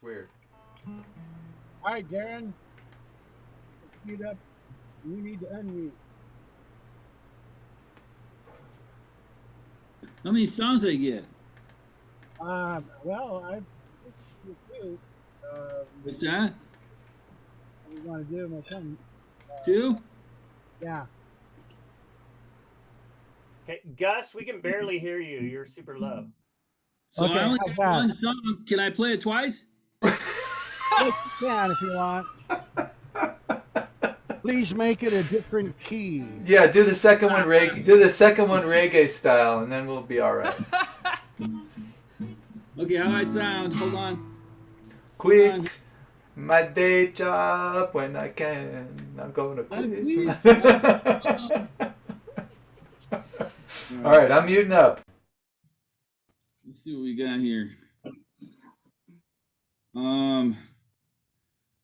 weird. All right, Darren, mute up. You need to unmute. How many songs I get? Well, I think you What's that? what we want to do, my son. 2? Yeah. Okay, Gus, we can barely hear you. You're super low. So Okay, I only how's got that? one song. Can I play it twice? Yes, you can if you want. Please make it a different key. Yeah, do the second one reggae. Do the second one reggae style, and then we'll be all right. Okay, how I sound? Hold on. Quit my day job when I can. I'm gonna quit. All right, I'm muting up. Let's see what we got here.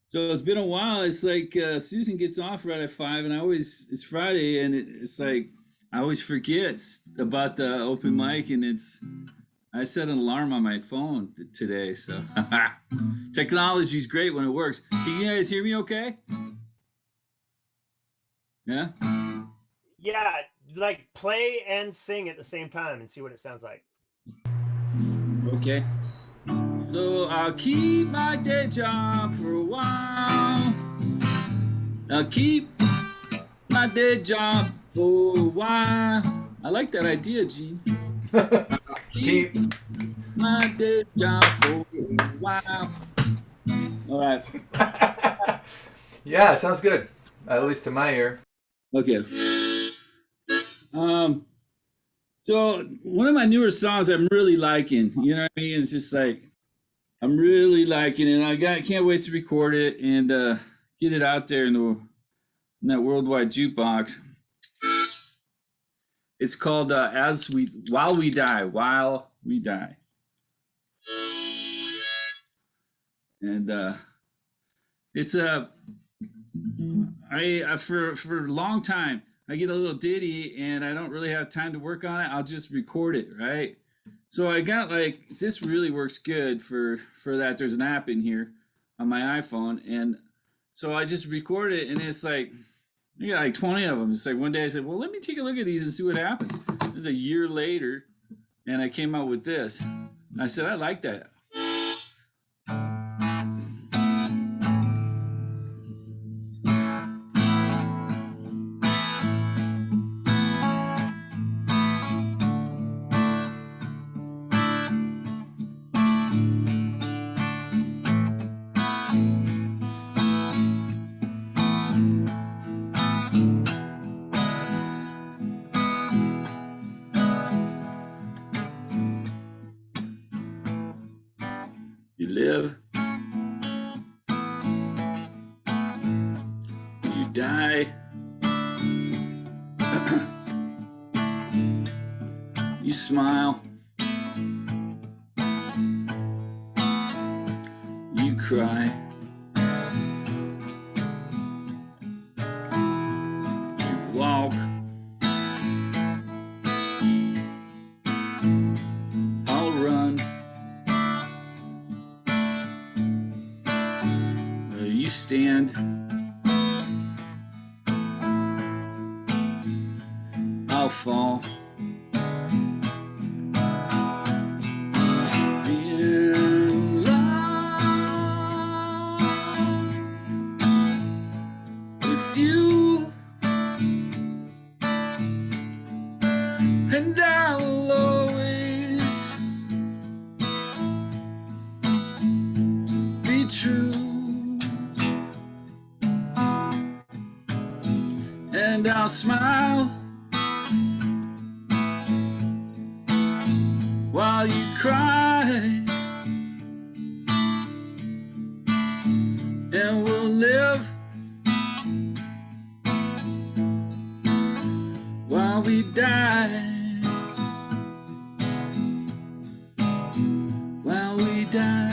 So it's been a while. It's like Susan gets off right at 5, and it's Friday, and it's like I always forget about the open mic, and I set an alarm on my phone today. So technology's great when it works. Can you guys hear me? Okay? Yeah. Yeah, like play and sing at the same time and see what it sounds like. Okay. So I'll keep my day job for a while. I'll keep my day job for a while. I like that idea, Gene. Keep. My day job for a while. All right. Yeah, sounds good. At least to my ear. Okay. So one of my newer songs I'm really liking, you know what I mean? It's just like I'm really liking it. Can't wait to record it and get it out there in that worldwide jukebox. It's called While We Die. And it's for a long time I get a little ditty and I don't really have time to work on it. I'll just record it, right? So I got like this really works good for that. There's an app in here on my iPhone, and so I just record it, and it's like you got like 20 of them. It's like one day I said, well, let me take a look at these and see what happens. It's a year later, and I came out with this. And I said I like that. You live, you die, you smile, you cry, you walk, I'll run. You stand, I'll fall. In love with you, and I'll always be true. And I'll smile while you cry, and we'll live while we die, while we die.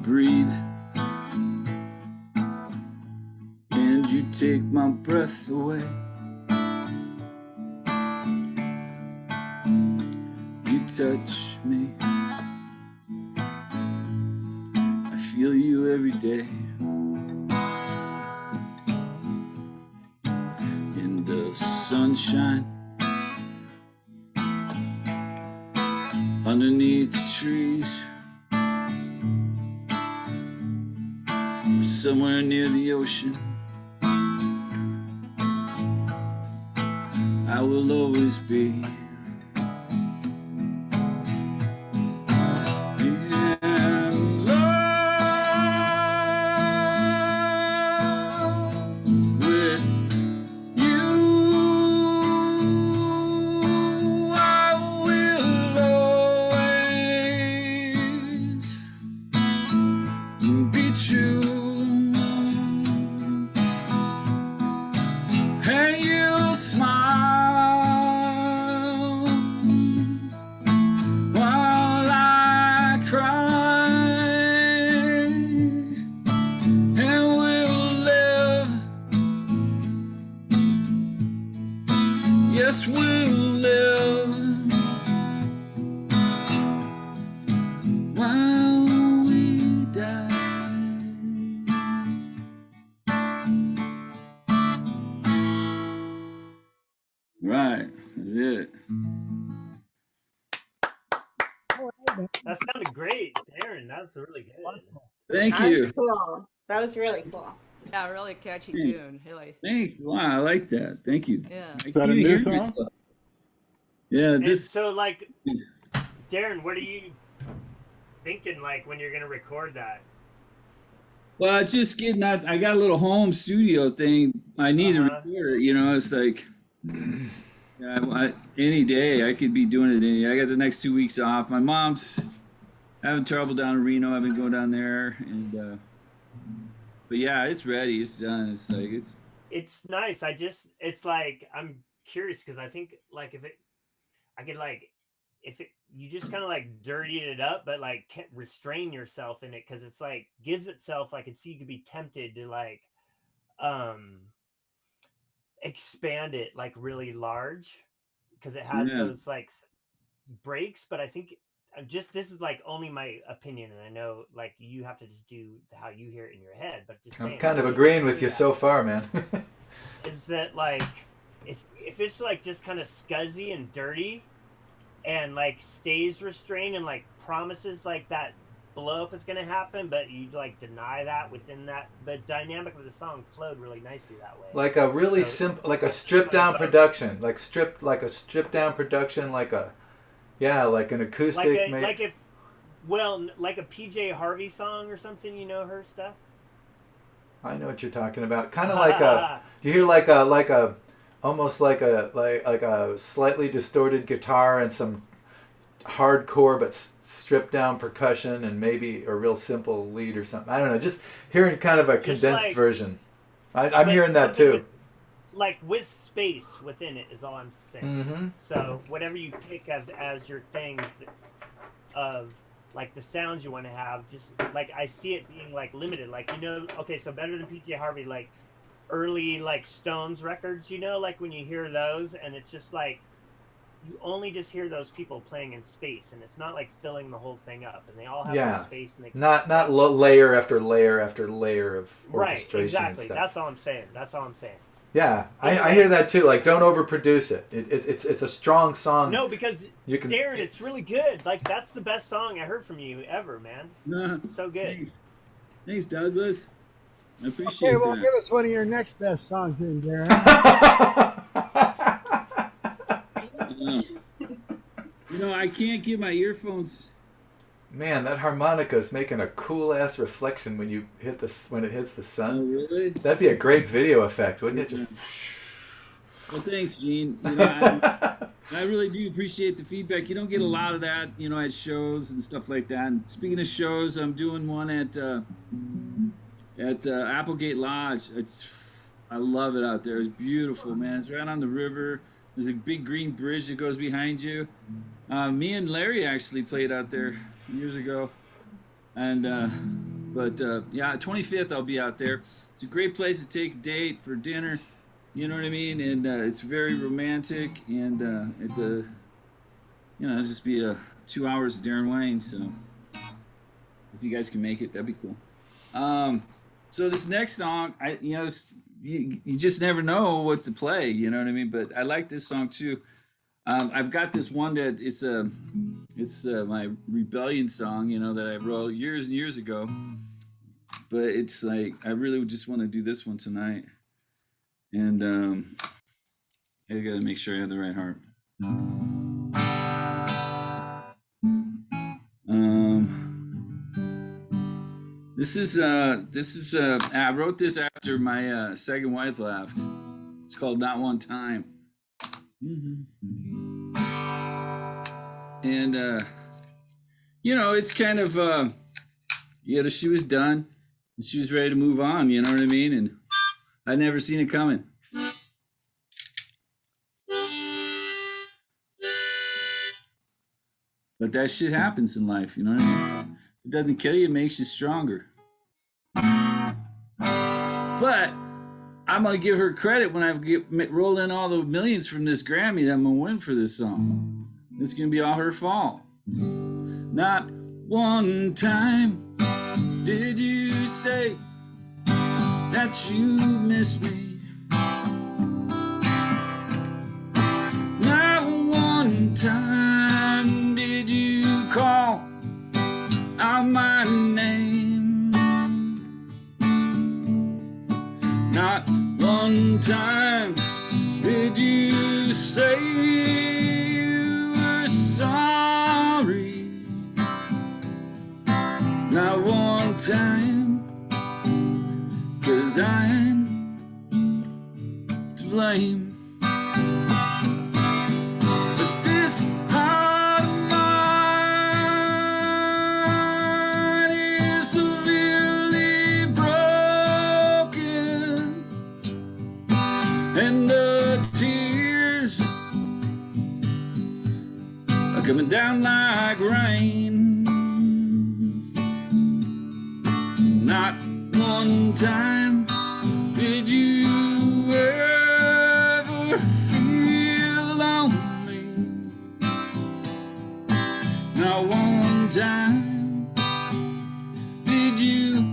breathe, and you take my breath away. You touch me, I feel you every day. In the sunshine, underneath the trees, somewhere near the ocean, I will always be. Yes, we'll live while we die. Right, that's it. That sounded great, Darren. That was really good. Thank That you. was cool. That was really cool. Yeah, really catchy tune. Really. Thanks. Wow, I like that. Thank you. Yeah. Is that a new song? Yeah, And this. so, like, Darren, what are you thinking, like, when you're gonna record that? Well, it's just getting that. I got a little home studio thing. I need to record it. You know, it's like, yeah, any day I could be doing it. I got the next 2 weeks off. My mom's having trouble down in Reno. I've been going down there, and but yeah, it's ready. It's done. It's like It's nice. It's like I'm curious because I think like if you just kind of like dirtied it up, but like can't restrain yourself in it because it's like gives itself. I could see you could be tempted to like expand it like really large because it has those like breaks. But I think this is like only my opinion, and I know like you have to just do how you hear it in your head. But just I'm kind of agreeing with you so far, man. Is that like if it's like just kind of scuzzy and dirty and like stays restrained and like promises like that blow up is gonna happen, but you like deny that within that, the dynamic of the song flowed really nicely that way. Like a really simple, like a stripped down production, like a stripped down production, like an acoustic, like a PJ Harvey song or something. You know her stuff. I know what you're talking about. Kind of like a. Do you hear like a almost like a slightly distorted guitar and some hardcore but stripped down percussion and maybe a real simple lead or something. I don't know. Just hearing kind of a condensed version. I'm hearing that too. With space within it is all I'm saying. Mm-hmm. So whatever you pick as your things of like the sounds you want to have, just like I see it being like limited. Like, you know, okay, so better than PJ Harvey, like early like Stones records, you know, like when you hear those and it's just like you only just hear those people playing in space and it's not like filling the whole thing up and they all have their space and they not layer after layer after layer of orchestration. Right, exactly. And stuff. That's all I'm saying. Yeah, I hear that too. Like, don't overproduce it. It's a strong song. No, because Darren, it's really good. Like, that's the best song I heard from you ever, man. No, so good. Thanks, Douglas. I appreciate that. Okay, well, that. give us one of your next best songs in, Darren. You know, I can't get my earphones. Man, that harmonica is making a cool ass reflection when it hits the sun. Oh, really? That'd be a great video effect, wouldn't it? Just. Well, thanks, Gene. You know, I really do appreciate the feedback. You don't get a lot of that, you know, at shows and stuff like that. And speaking of shows, I'm doing one at Applegate Lodge. I love it out there. It's beautiful, man. It's right on the river. There's a big green bridge that goes behind you. Me and Larry actually played out there years ago, and But yeah, 25th I'll be out there. It's a great place to take a date for dinner. You know what I mean? And it's very romantic, and it'll just be 2 hours of Darren Wayne. So if you guys can make it, that'd be cool. So this next song, you just never know what to play. You know what I mean? But I like this song too. I've got this one that it's my rebellion song, that I wrote years and years ago. But it's like I really just want to do this one tonight, and I gotta make sure I have the right harp. This is I wrote this after my second wife left. It's called Not One Time. And it's kind of she was done. She was ready to move on, you know what I mean? And I'd never seen it coming. But that shit happens in life, you know what I mean? It doesn't kill you, it makes you stronger. But I'm going to give her credit when I roll in all the millions from this Grammy that I'm going to win for this song. It's going to be all her fault. Not one time did you say that you miss me? Not one time did you call out my name. Not one time did you say you were sorry. Not one time, 'cause I'm to blame. But this heart of mine is severely broken, and the tears are coming down like rain. Not one time did you ever feel lonely. Not one time did you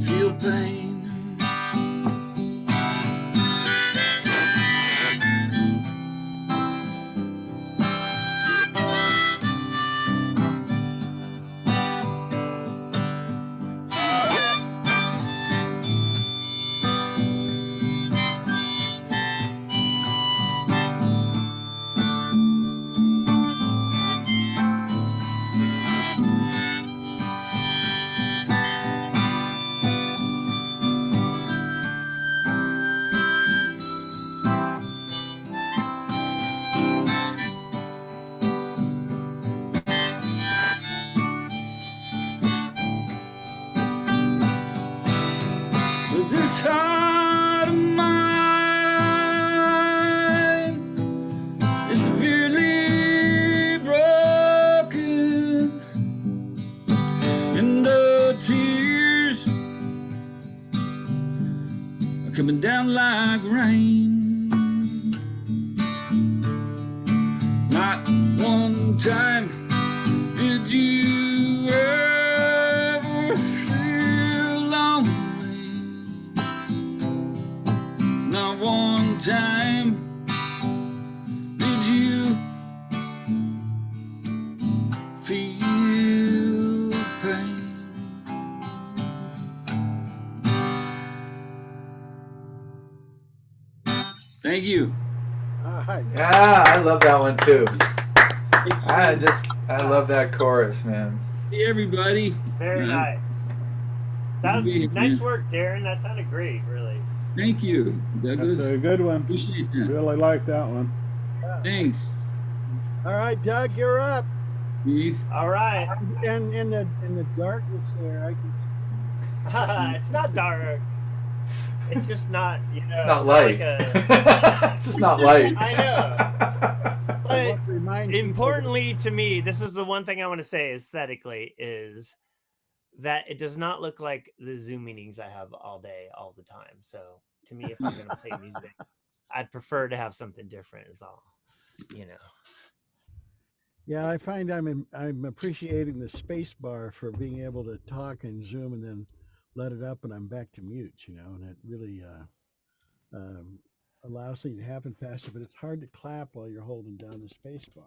feel pain. But this heart of mine is severely broken, and the tears are coming down like rain. Not one time did you ever feel lonely. Not one time did you feel pain. Thank you. All right. Yeah, I love that one too. Thanks. I love that chorus, man. Hey, everybody. Very nice. That was Yeah. nice work, Darren. That sounded great, really. Thank you, Douglas. That's a good one. Appreciate that. Really like that one. Thanks. All right, Doug, you're up. Steve. All right. And in the darkness there, I can. It's not dark. It's just not, Not it's light. Not like It's just not light. I know. But Remind people importantly to me, this is the one thing I want to say aesthetically is that it does not look like the Zoom meetings I have all day, all the time. So to me, if I'm going to play music, I'd prefer to have something different. Is all, you know. Yeah, I find I'm appreciating the space bar for being able to talk in Zoom and then let it up and I'm back to mute, and it really um, allows things to happen faster. But it's hard to clap while you're holding down the space bar.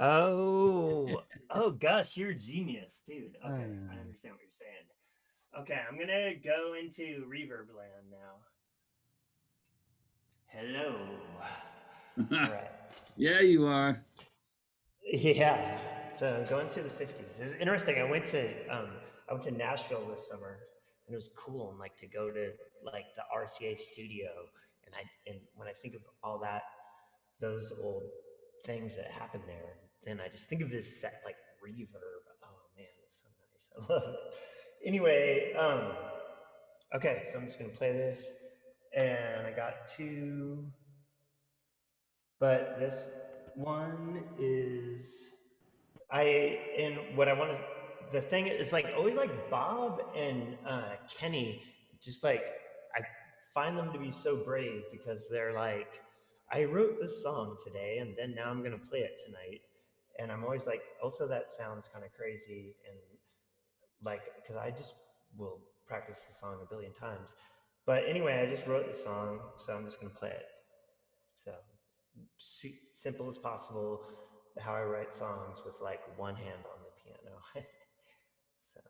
Oh, Gus, you're a genius, dude. I Okay, I know. understand what you're saying. Okay, I'm gonna go into reverb land now. Hello. All right. Yeah, you are. Yeah. So I'm going to the 50s. It was interesting. I went to Nashville this summer, and it was cool. And like to go to like the RCA studio, and when I think of all that, those old things that happened there, then I just think of this set like reverb. Oh man, it's so nice. I love it. Anyway, okay, so I'm just gonna play this, and I got two, but this one is and what I want to the thing is like always like Bob and Kenny, just like I find them to be so brave because they're like, I wrote this song today and then now I'm gonna play it tonight, and I'm always like, also that sounds kind of crazy, and like because I just will practice the song a billion times, but anyway, I just wrote the song, so I'm just gonna play it. So simple as possible, how I write songs with like one hand on the piano. So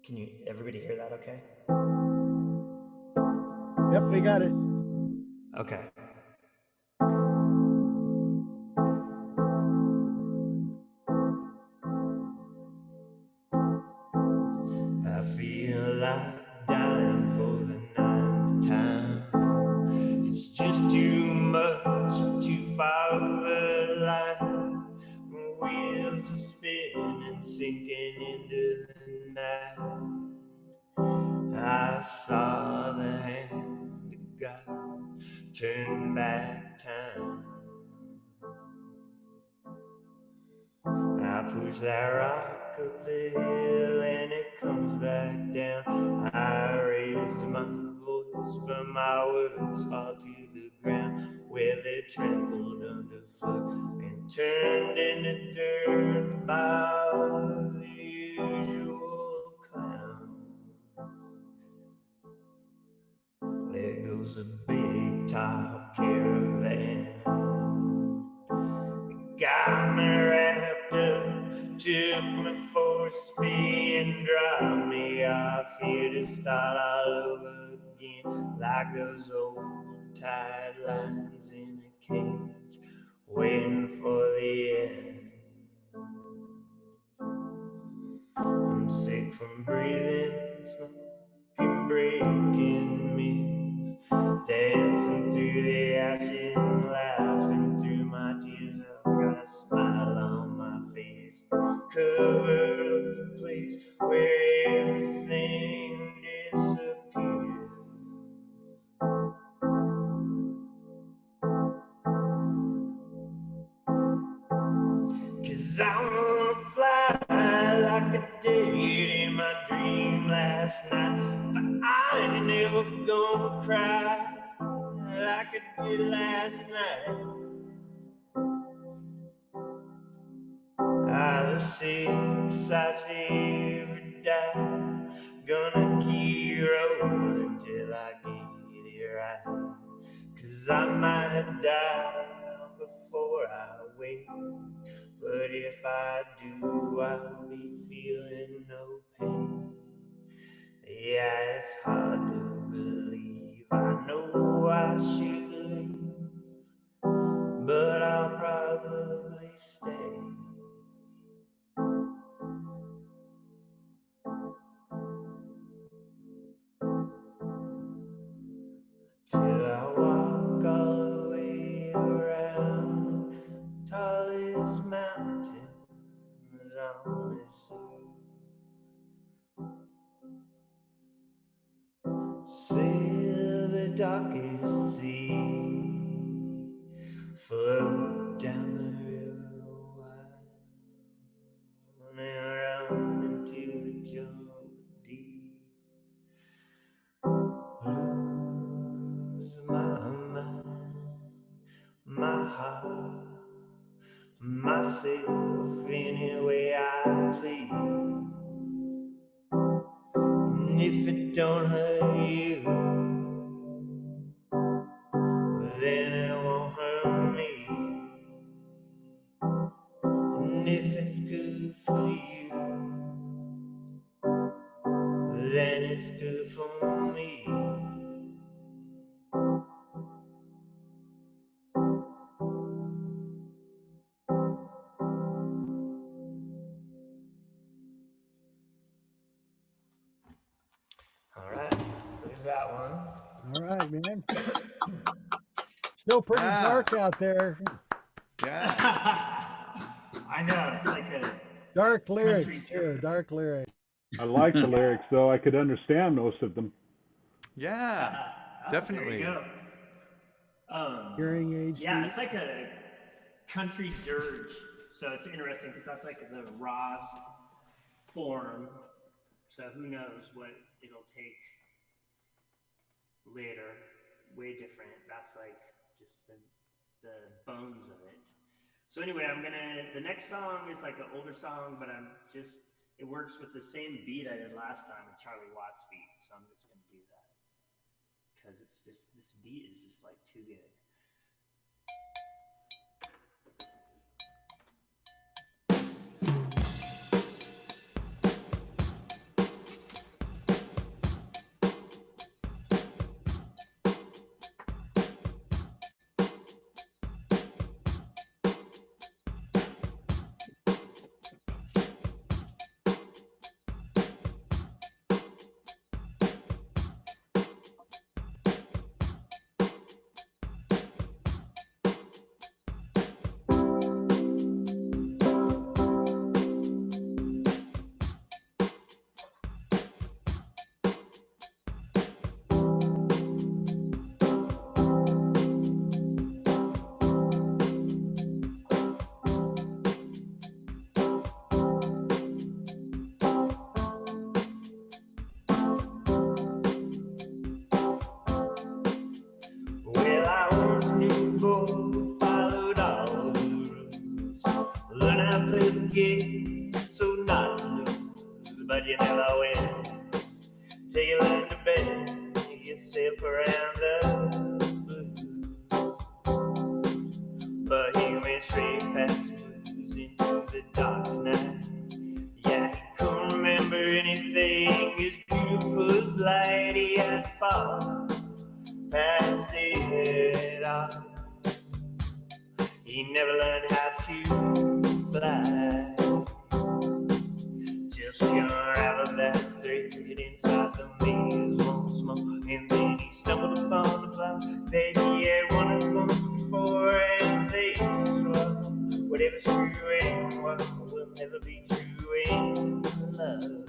can you everybody hear that okay? Yep, we got it. Okay. I feel like dying for the ninth time. It's just too much, too far over the line. Wheels are spinning, sinking into the night. I saw the hand of God turn back time. I push that rock up the hill and it comes back down. I raise my voice, but my words fall to the ground where they're trampled underfoot and turned into dirt by the usual clown. There goes a big top caravan. Got me wrapped up, took me for a spin, dropped me off here to start all over again, like those old tired lions in a cage, waiting for the end. I'm sick from breathing, smoking, breaking me, dancing through the ashes and laughing through my tears. I've got a smile on my face to cover up the place where everything disappears. 'Cause I wanna fly like I did in my dream last night, but I ain't never gonna cry like I did last night. The six I've ever died, gonna keep rolling till I get it right. 'Cause I might die before I wake, but if I do, I'll be feeling no pain. Yeah, it's hard to believe. I know I should leave, but I'll probably stay. Till I walk all the way around the tallest mountains on this earth. Sail the darkest sea, float down the river wide. myself any way I please. And if it don't hurt you, then it won't hurt me. And if it's good for you, then it's good for me. All right, so there's that one. All right, man. Still pretty Yeah. dark out there. Yeah. I know, it's like a Dark lyrics Country too. girl. Dark lyrics. I like the lyrics, though. I could understand most of them. Yeah. Definitely. There you go. Hearing aids. Yeah, Steve? it's like a country dirge. So it's interesting because that's like the rawest form. So who knows what it'll take later. Way different. That's like just the bones of it. So anyway, the next song is like an older song, but it works with the same beat I did last time, with Charlie Watts beat. So I'm just gonna do that because it's just, this beat is just like too good. Well, I once knew boy, followed all the rules. Learn how to play the game, so not to lose. But you never win till you learn to bend yourself around the blues. But he went straight past blues into the dark night. Yeah, he couldn't remember anything as beautiful as light. He had fallen past it all. He never learned how to fly. Just unraveled that thread inside the maze once more. And then he stumbled upon the block that he had wanted once before. And they swore whatever's true in what will never be true in love.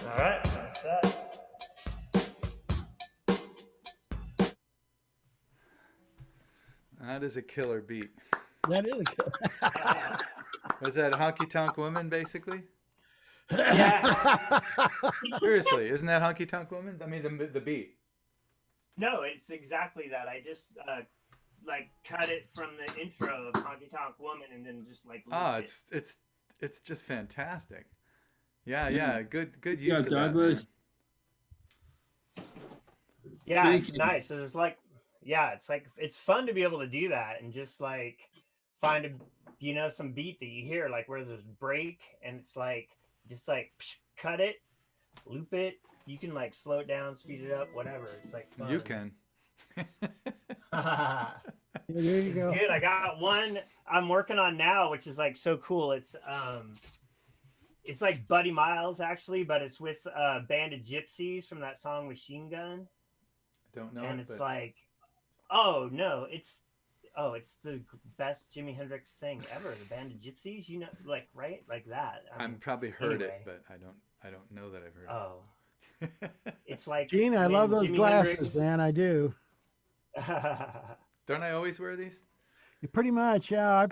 All right, that's that. That is a killer beat. That is a killer. Was that Honky Tonk Woman, basically? Yeah. Seriously, isn't that Honky Tonk Woman? I mean, the beat. No, it's exactly that. I just like cut it from the intro of Honky Tonk Woman and then just like Oh, loop it's just fantastic. Yeah. Good use of that, Douglas. man. Yeah, Thank it's you. nice. It's like, yeah, it's like it's fun to be able to do that and just like find some beat that you hear like where there's break and it's like just like cut it, loop it. You can like slow it down, speed it up, whatever. It's like fun. You can. Yeah, there you It's go. good. I got one I'm working on now, which is like so cool. It's like Buddy Miles actually, but it's with a band of gypsies from that song Machine Gun. Don't know And it, it's but like, oh no, it's the best Jimi Hendrix thing ever. The band of gypsies, like right, like that. I mean, probably heard anyway. it, but I don't know that I've heard Oh, it. it's like Gene, I when love those Jimi glasses, Hendrix- man. I do. Don't I always wear these? Pretty much, yeah.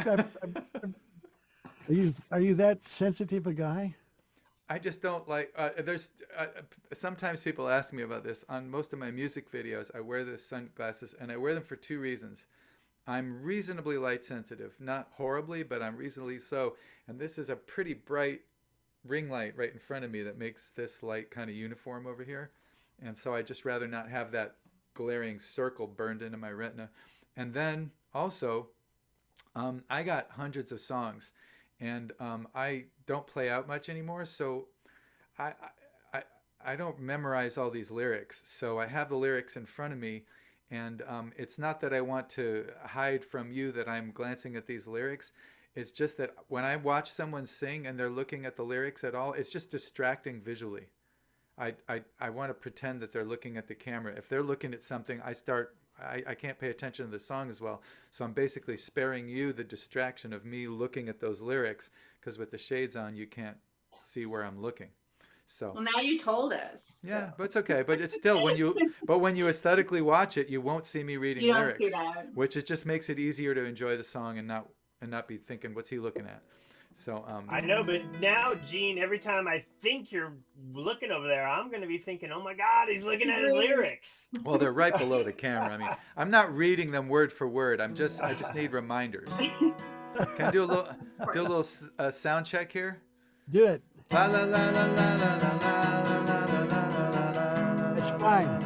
Are you that sensitive a guy? I just don't like. There's sometimes people ask me about this. On most of my music videos, I wear the sunglasses, and I wear them for two reasons. I'm reasonably light sensitive, not horribly, but I'm reasonably so. And this is a pretty bright ring light right in front of me that makes this light kind of uniform over here. And so I just rather not have that glaring circle burned into my retina. And then also, I got hundreds of songs, and I don't play out much anymore. So I don't memorize all these lyrics. So I have the lyrics in front of me. And it's not that I want to hide from you that I'm glancing at these lyrics. It's just that when I watch someone sing and they're looking at the lyrics at all, it's just distracting visually. I want to pretend that they're looking at the camera. If they're looking at something, I can't pay attention to the song as well. So I'm basically sparing you the distraction of me looking at those lyrics, because with the shades on, you can't see where I'm looking. So Well, now you told us. yeah, but it's okay. But it's still when you aesthetically watch it, you won't see me reading You don't lyrics, see that. which is just makes it easier to enjoy the song and not be thinking, what's he looking at? So I know, but now, Gene, every time I think you're looking over there, I'm going to be thinking, oh my God, he's looking at his lyrics. well, they're right below the camera. I mean, I'm not reading them word for word. I just need reminders. Can I do a little sound check here? Do it. La la la la la la la la la la la la. That's fine.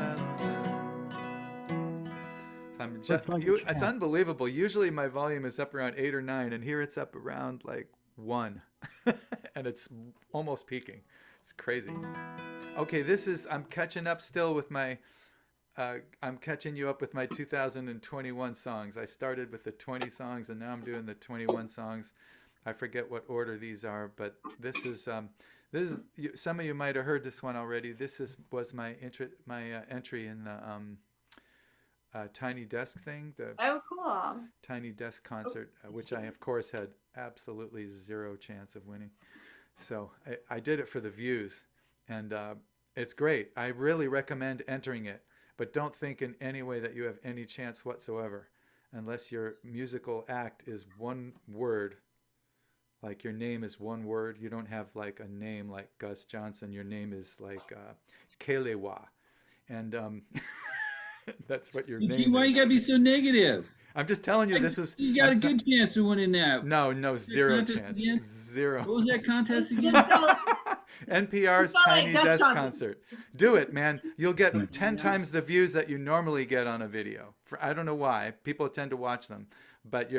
It's unbelievable. Usually my volume is up around 8 or 9, and here it's up around like 1, and it's almost peaking. It's crazy. Okay, I'm catching up still with my. I'm catching you up with my 2021 songs. I started with the 20 songs, and now I'm doing the 21 songs. I forget what order these are, but this is some of you might have heard this one already. Was my entry in the Tiny Desk thing, the Oh, cool. Tiny Desk concert, which I of course had absolutely zero chance of winning. So I did it for the views, and it's great. I really recommend entering it, but don't think in any way that you have any chance whatsoever, unless your musical act is one word. Like your name is one word. You don't have like a name like Gus Johnson. Your name is like Kelewa. And that's what your name Why is. you gotta be so negative? I'm just telling you, this is... You got a good chance of winning that. No, zero chance. Again? Zero. What was that contest again? NPR's Tiny Desk concert. Do it, man. You'll get 10 times the views that you normally get on a video. I don't know why. People tend to watch them. But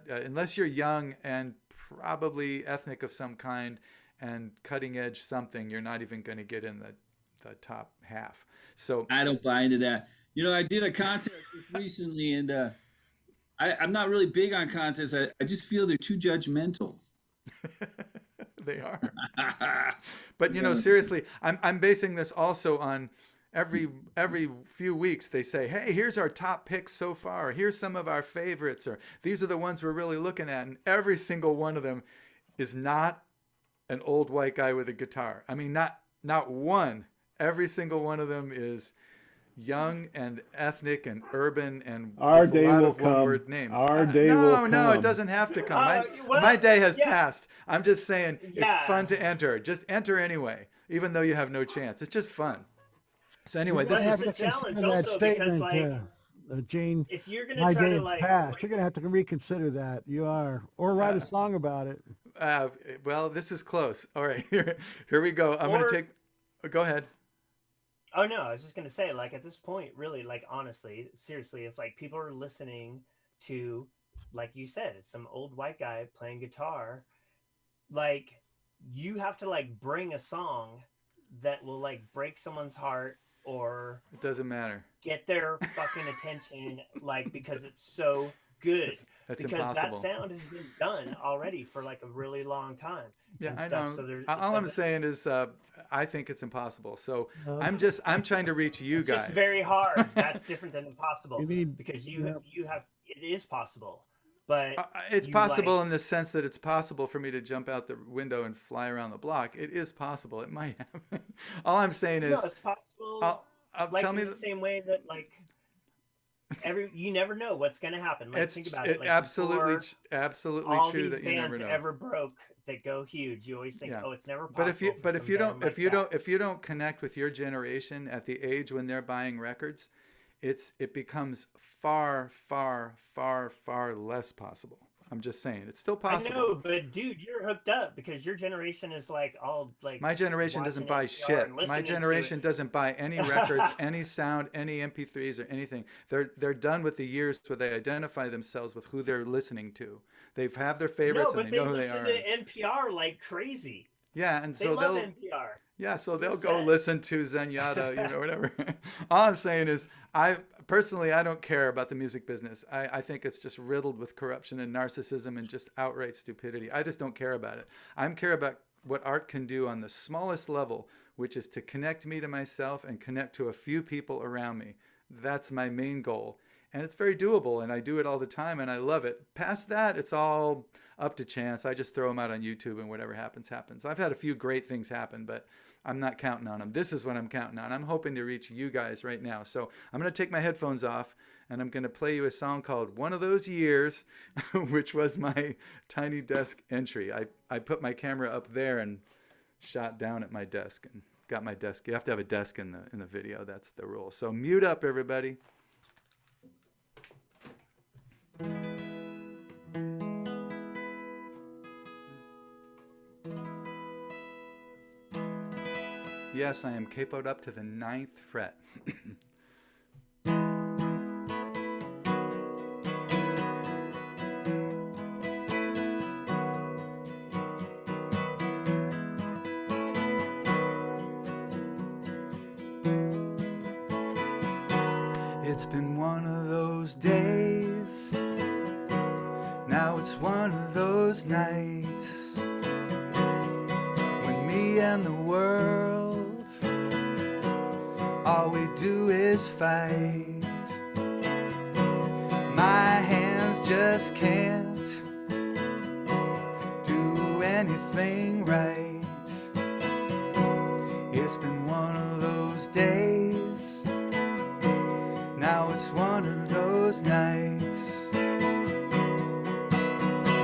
unless you're young and probably ethnic of some kind and cutting edge something, you're not even going to get in the top half. So I don't buy into that. I did a contest just recently, and I'm not really big on contests. I just feel they're too judgmental. They are. But seriously, I'm basing this also on every few weeks they say, hey, here's our top picks so far. Here's some of our favorites, or these are the ones we're really looking at. And every single one of them is not an old white guy with a guitar. I mean, not one. Every single one of them is young and ethnic and urban and Our with day a lot will of come. one-word names. Our day will come. No, it doesn't have to come. My day has passed. I'm just saying it's fun to enter. Just enter anyway, even though you have no chance. It's just fun. So anyway, Well, this it's is a challenge That also because statement, Jane, if you're gonna my try to Jane's passed. You're gonna have to reconsider that. You are, or write a song about it. Well, this is close. All right, here we go. I'm going to Or- take. Go ahead. Oh no, I was just gonna say, like at this point, really, like honestly, seriously, if like people are listening to, like you said, it's some old white guy playing guitar, like you have to like bring a song that will like break someone's heart or It doesn't matter. get their fucking attention, like because it's so good. That's because impossible. that sound has been done already for like a really long time. Yeah, and I stuff, know. So there's, All I'm saying is, I think it's impossible. So Uh, I'm trying to reach you it's guys. just very hard. That's different than impossible. You need- because yeah. you have it is possible, but It's you, possible like- in the sense that it's possible for me to jump out the window and fly around the block. It is possible. It might happen. All I'm saying no, is, it's possible. I'll Like tell in me the same way that like you never know what's gonna happen. Like think about it. Like absolutely before absolutely all true these that you never bands know. ever broke that go huge, you always think, Yeah. oh, it's never possible. But if you for but some if you band don't like if you that. don't if you don't connect with your generation at the age when they're buying records, it becomes far less possible. I'm just saying it's still possible. I know, but dude, you're hooked up because your generation is like all like. My generation doesn't buy watching NPR shit. and My listening to generation it. doesn't buy any records, any sound, any MP3s or anything. They're done with the years where they identify themselves with who they're listening to. They have their favorites No, and but they know who they listen are. to NPR like crazy. Yeah, and They so love they'll NPR. yeah, so they'll Who's go that? listen to Zenyatta, whatever. All I'm saying is, I don't care about the music business. I think it's just riddled with corruption and narcissism and just outright stupidity. I just don't care about it. I care about what art can do on the smallest level, which is to connect me to myself and connect to a few people around me. That's my main goal. And it's very doable, and I do it all the time, and I love it. Past that, it's all up to chance. I just throw them out on YouTube, and whatever happens, happens. I've had a few great things happen, but I'm not counting on them. This is what I'm counting on. I'm hoping to reach you guys right now. So I'm going to take my headphones off, and I'm going to play you a song called One of Those Years, which was my Tiny Desk entry. I put my camera up there and shot down at my desk and got my desk. You have to have a desk in the video. That's the rule. So mute up, everybody. Yes, I am capoed up to the 9th fret. It's been one of those days. Now it's one of those nights when me and the world, all we do is fight. My hands just can't do anything right. It's been one of those days. Now it's one of those nights.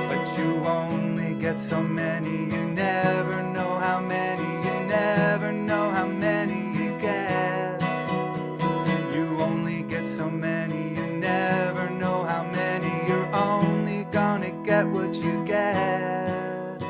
But you only get so many. You never know how many. You never know how many you get. You only get so many. You never know how many. You're only gonna get what you get.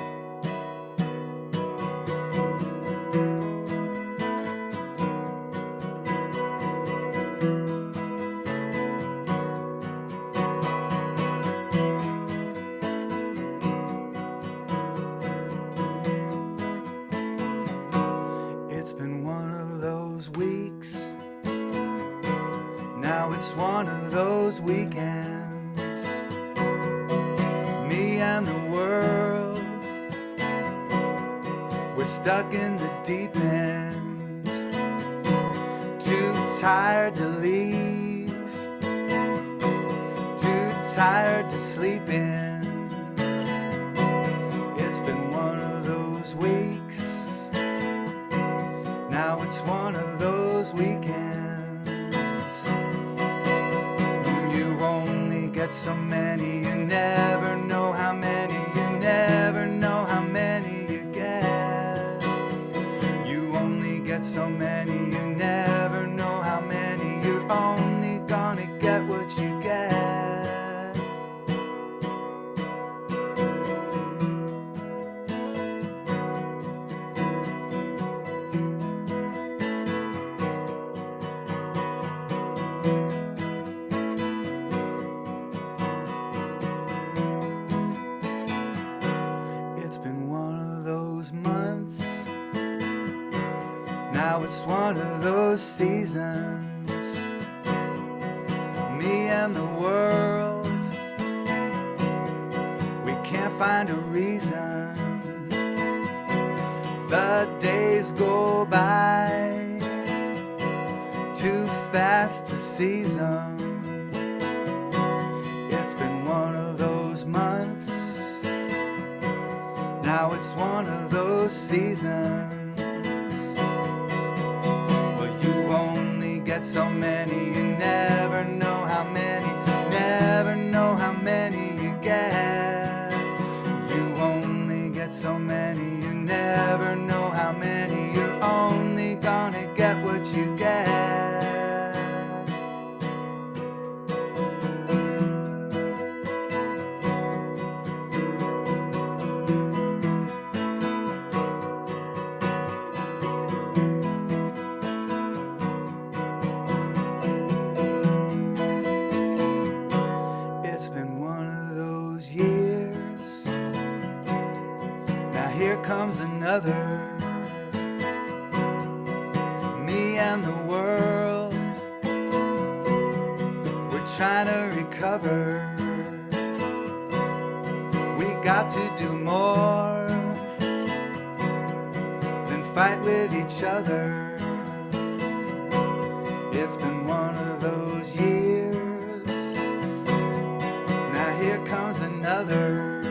It's been one of those weeks. Now it's one of those weekends. Me and the world, we're stuck in the deep end. Too tired to leave, too tired to sleep in. It's been one of those weeks. Now it's one of those weekends. You only get so many. You never know how many. You never know how many you get. You only get so many. You never know how many. You're only gonna get what It's been one of those months. Now it's one of those seasons. Me and the world, we can't find a reason. The days go by too fast to seize 'em. It's been one of those months. Now it's one of those seasons. Well, you only get so many, you never know how many, never know how many you get. You only get so many, you never know how many, you're only gonna get what you get. It's been one of those years. Now here comes another. Me and the world, we're trying to recover. We got to do more than fight with each other. It's been one of those years. Now here comes another.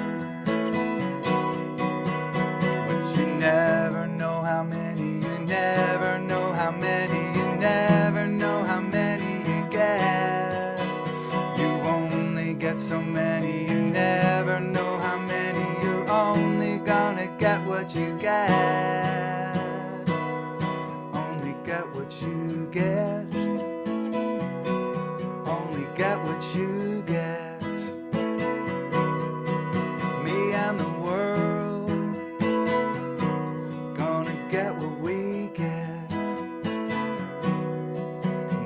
But you never know how many, you never know how many, you never know how many you get. You only get so many, you never know how many, you're only gonna get what you get. Only get what you get. Only get what you get. Me and the world, gonna get what we get.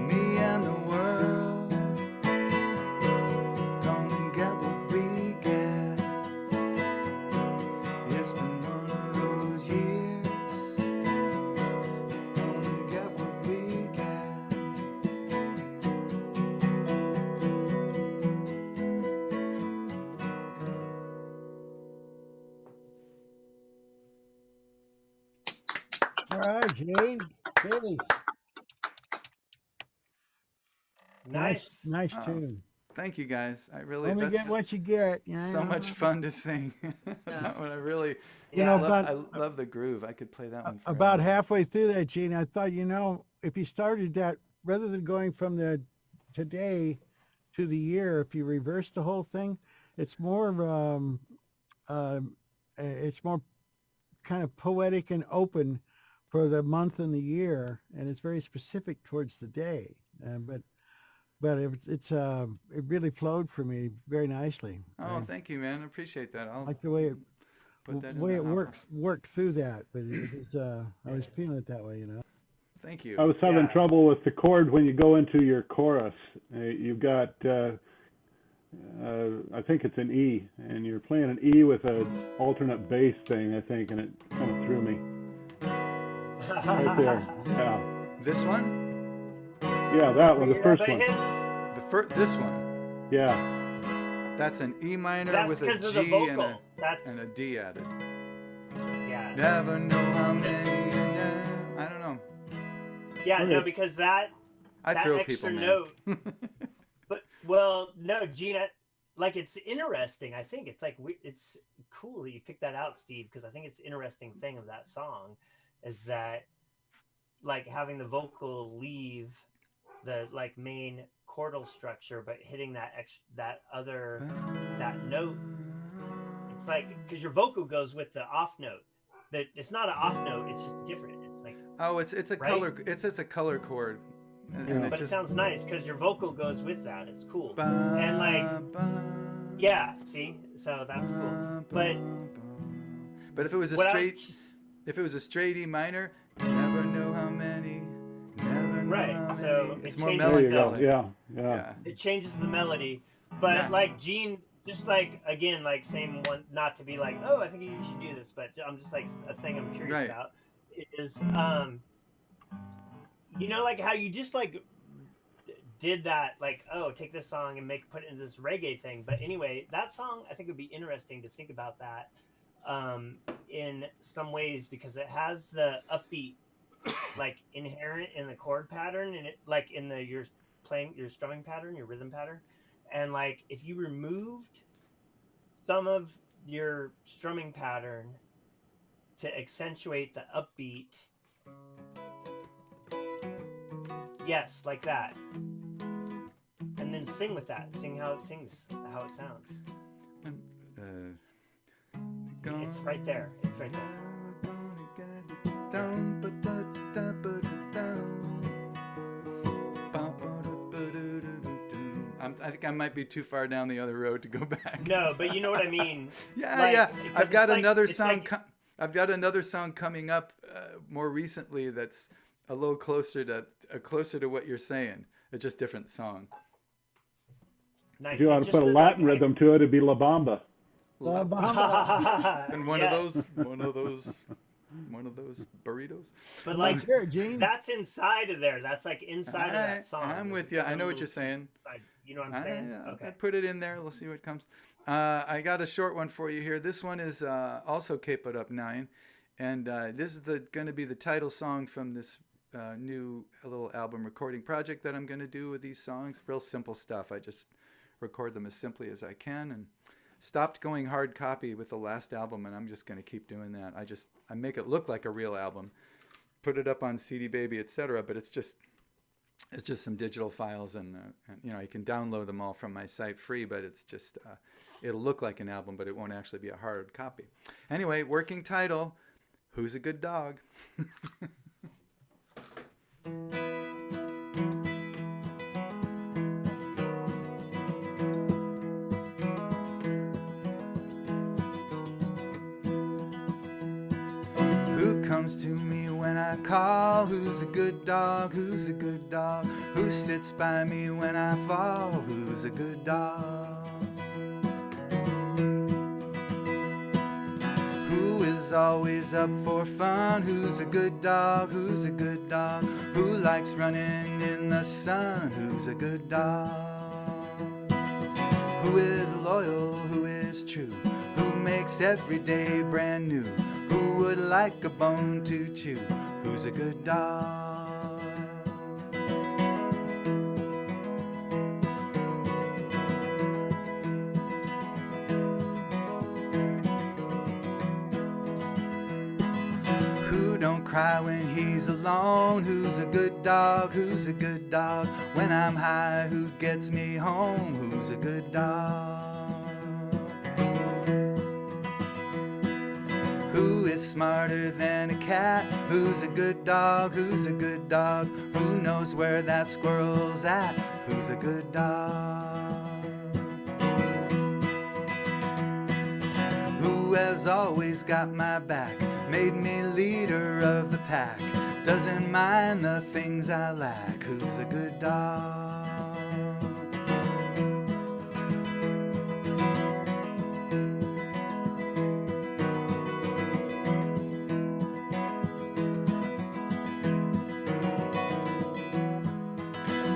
Me and the world, gonna get what we get. It's been one of those years. Gonna get what we get. All right, Jay. Hey, Nice. nice Oh, tune. Thank you guys. I really, Only that's get what you get. You so know? much fun to sing. Yeah. That one I really, You just know, love, about- I love the groove. I could play that one forever. About halfway through that, Gene, I thought, if you started that, rather than going from the today to the year, if you reverse the whole thing, it's more it's more kind of poetic and open for the month and the year, and it's very specific towards the day. But it really flowed for me very nicely. Oh, I thank you, man. I appreciate that. I'll like the way it put that the way in it the hopper. worked through that, but it was I was feeling it that way, Thank you. I was having Yeah. trouble with the chord when you go into your chorus. You've got, I think it's an E, and you're playing an E with an alternate bass thing, I think, and it kind of threw me. Right there. Yeah. This one? Yeah, that one, the Yeah, first but one. This one. Yeah. That's an E minor That's with a because of the G vocal. That's and a D added. yeah. Never know how many. I don't know. Yeah, Okay. no, because that I that throw extra people, note. man. But well, no, Gina, like it's interesting. I think it's like it's cool that you picked that out, Steve, because I think it's the interesting thing of that song is that like having the vocal leave the like main chordal structure, but hitting that that note. It's like because your vocal goes with the off note. That it's not an off note. It's just different. It's like Oh, it's a Right? color. It's a color chord. And but it just sounds nice because your vocal goes with that. It's cool. ba, And like ba, yeah, see, so that's cool. ba, But but if it was a what I was straight, if it was a straight E minor, never know how many, never know Right. how So It's it more changes There you melancholy. go. Yeah. Yeah. it changes the melody. But Yeah. like Gene, just like again, like same one, not to be like, oh, I think you should do this, but I'm just like a thing I'm curious Right. about is, you know, like how you just like did that, like, oh, take this song and put it into this reggae thing. But anyway, that song I think would be interesting to think about that in some ways because it has the upbeat like inherent in the chord pattern and it like in the your playing your strumming pattern, your rhythm pattern. And like if you removed some of your strumming pattern to accentuate the upbeat, yes, like that, and then sing with that, sing how it sings, how it sounds. It's right there. It's right there. I think I might be too far down the other road to go back. No, but you know what I mean. Yeah, Like, yeah. because I've got it's like- another it's song. like- I've got another song coming up more recently that's a little closer to what you're saying. It's just different song. Nice. If you ought It's to just put a that, Latin like, rhythm to it, it'd be La Bamba. La Bamba. And one Yeah. of those burritos. But like Sure, Gene. that's inside of there. That's like inside of that song. I'm with you. I know what you're saying. You know what I'm saying? I Okay. put it in there. Let's see what comes. I got a short one for you here. This one is also Capoed Up 9. And this is going to be the title song from this new little album recording project that I'm going to do with these songs. Real simple stuff. I just record them as simply as I can and stopped going hard copy with the last album, and I'm just going to keep doing that. I make it look like a real album, put it up on CD Baby, etc. But it's just some digital files, and you know, you can download them all from my site free. But it's just it'll look like an album, but it won't actually be a hard copy. Anyway, working title: Who's a Good Dog? Who comes to me when I call? Who's a good dog? Who's a good dog? Who sits by me when I fall? Who's a good dog? Who is always up for fun? Who's a good dog? Who's a good dog? Who likes running in the sun? Who's a good dog? Who is loyal? Who is true? Who makes every day brand new? Who would like a bone to chew? Who's a good dog? Who don't cry when he's alone? Who's a good dog? Who's a good dog? When I'm high, who gets me home? Who's a good dog? Who is smarter than a cat? Who's a good dog? Who's a good dog? Who knows where that squirrel's at? Who's a good dog? Who has always got my back? Made me leader of the pack. Doesn't mind the things I lack. Who's a good dog?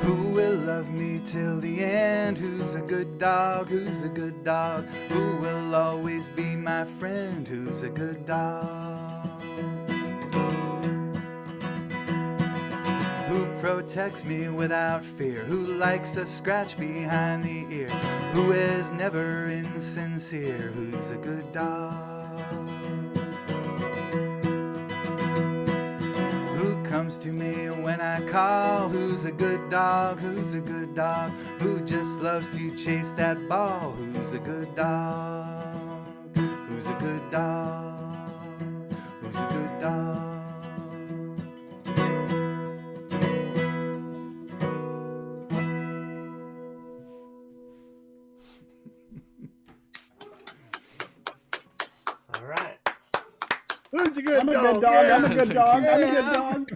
Who will love me till the end? Who's a good dog? Who's a good dog? Who will always be my friend? Who's a good dog? Who protects me without fear? Who likes a scratch behind the ear? Who is never insincere? Who's a good dog? Comes to me when I call. Who's a good dog? Who's a good dog? Who just loves to chase that ball? Who's a good dog? Who's a good dog? Who's a good dog? All right. Who's a good I'm a dog? good dog. I'm a Yeah. good dog. I'm a good Yeah. dog.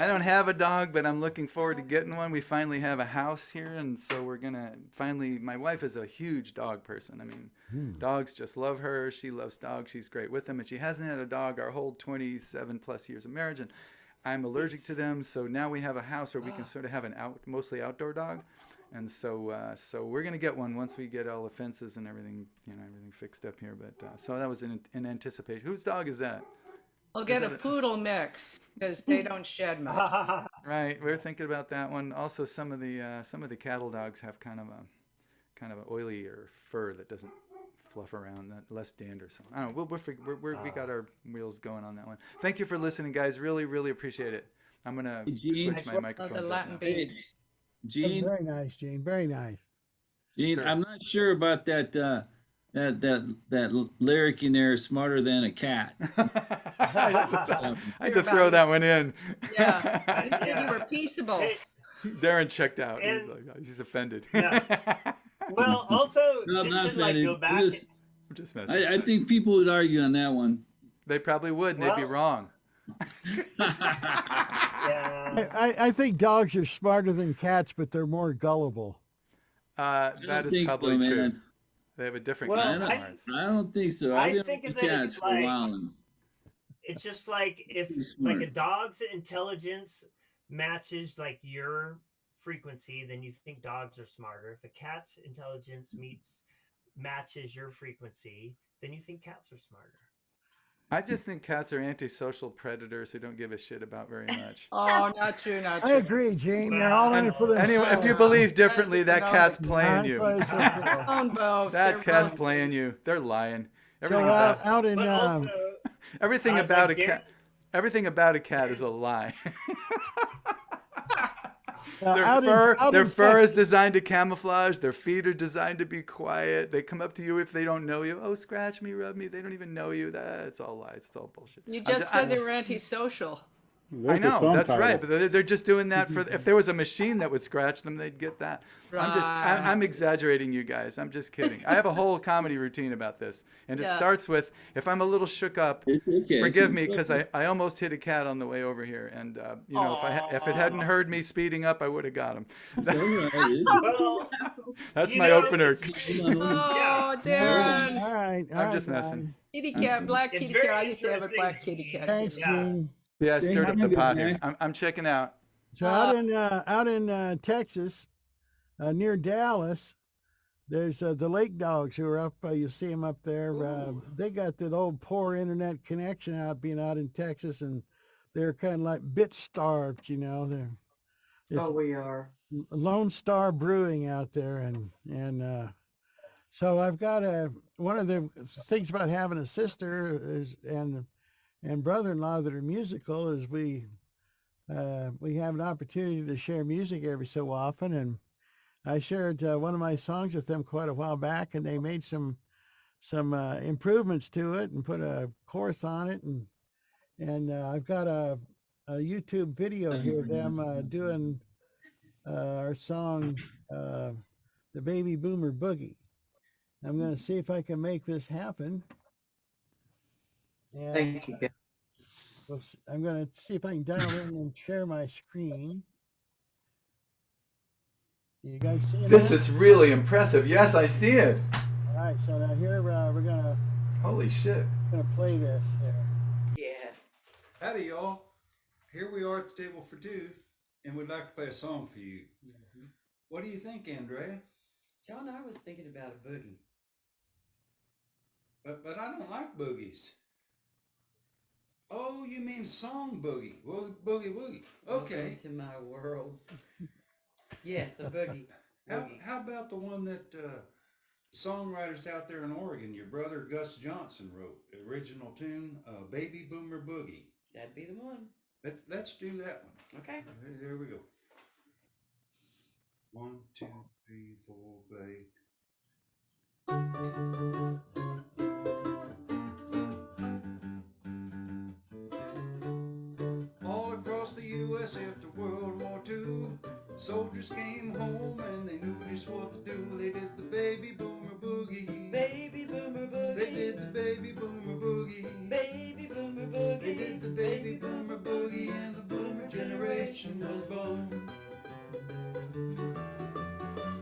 I don't have a dog, but I'm looking forward to getting one. We finally have a house here, and so we're gonna finally. My wife is a huge dog person. I mean, dogs just love her. She loves dogs. She's great with them, and she hasn't had a dog our whole 27 plus years of marriage. And I'm allergic to them, so now we have a house where we can sort of have an mostly outdoor dog. And so we're gonna get one once we get all the fences and everything, everything fixed up here. But so that was in anticipation. Whose dog is that? I'll get a poodle mix because they don't shed much. Right, we're thinking about that one. Also, some of the cattle dogs have kind of an oilier fur that doesn't fluff around, less dander. So I don't know. We got our wheels going on that one. Thank you for listening, guys. Really, really appreciate it. I'm gonna switch my microphone. The Latin beat. That's Gene, very nice, Gene. Very nice. Gene, Sure. I'm not sure about that lyric in there. Smarter than a cat. I had to throw that one in. Yeah, I just said you were peaceable. Hey, Darren checked out. And- He's offended. Yeah. Well, also, No, I'm not just to like offended. go back. I'm just messing. I think people would argue on that one. They probably would, and they'd be Well- wrong. Yeah. I think dogs are smarter than cats, but they're more gullible. That don't is think probably so, true. man. They have a different Well, kind of I smarts. I don't think so. I don't think think of it as cats are like- wilding. It's just like if Pretty smart. like a dog's intelligence matches like your frequency, then you think dogs are smarter. If a cat's intelligence matches your frequency, then you think cats are smarter. I just think cats are antisocial predators who don't give a shit about very much. Oh, not true, not I true. agree, Gene. They're all in it for themselves. Anyway, if you believe differently, that no, cat's they- playing you. Own both. That They're cat's both- playing you. They're lying. So Everything about out in But also, everything like about a Darren- cat. Everything about a cat is a lie. out Their in fur is Texas- designed to camouflage. Their feet are designed to be quiet. They come up to you if they don't know you. Oh, scratch me, rub me. They don't even know you. That's all lies. It's all bullshit. You just said they were antisocial. I There's a know, song that's title. right. But they're just doing that for. If there was a machine that would scratch them, they'd get that. I'm exaggerating, you guys. I'm just kidding. I have a whole comedy routine about this, and it Yes. starts with if I'm a little shook up. It's okay. Forgive me, because I almost hit a cat on the way over here, and if it hadn't heard me speeding up, I would have got him. It's all right. well, That's You my know, opener. Oh, Darren. All right. I'm just messing. Kitty cat, black It's kitty very cat. I used to have a interesting. black kitty cat. Thanks, Yeah. Gene. Yeah, I stirred up the Thank you, pot here. Mac. I'm checking out. So out in Texas, near Dallas, there's the lake dogs who are up. You see them up there. They got that old poor internet connection being out in Texas, and they're kind of like bit starved. It's we are. Lone Star Brewing out there, and so I've got one of the things about having a sister and brother-in-law that are musical is we have an opportunity to share music every so often, and I shared one of my songs with them quite a while back, and they made some improvements to it and put a chorus on it, and I've got a YouTube video here of them doing our song, The Baby Boomer Boogie. I'm going to see if I can make this happen. And Thank you. I'm going to see if I can dial in and share my screen. You guys see This that? is really impressive. Yes, I see it. All right, so now here we're going Holy shit. to play this here. Yeah. Howdy, y'all. Here we are at the table for two, and we'd like to play a song for you. What do you think, Andrea? John, I was thinking about a boogie. But I don't like boogies. Oh, you mean song boogie? Boogie woogie. Okay. Welcome to my world. Yes, a boogie. How about the one that songwriters out there in Oregon, your brother Gus Johnson wrote? The original tune, Baby Boomer Boogie. That'd be the one. Let's do that one. Okay. There we go. 1, 2, 3, 4, play. All across the U.S. U.S. after World War II. Soldiers came home and they knew just what to do. They did the baby boomer boogie. Baby boomer boogie. They did the baby boomer boogie. Baby boomer boogie. They did the baby boomer boogie, and the boomer generation was born.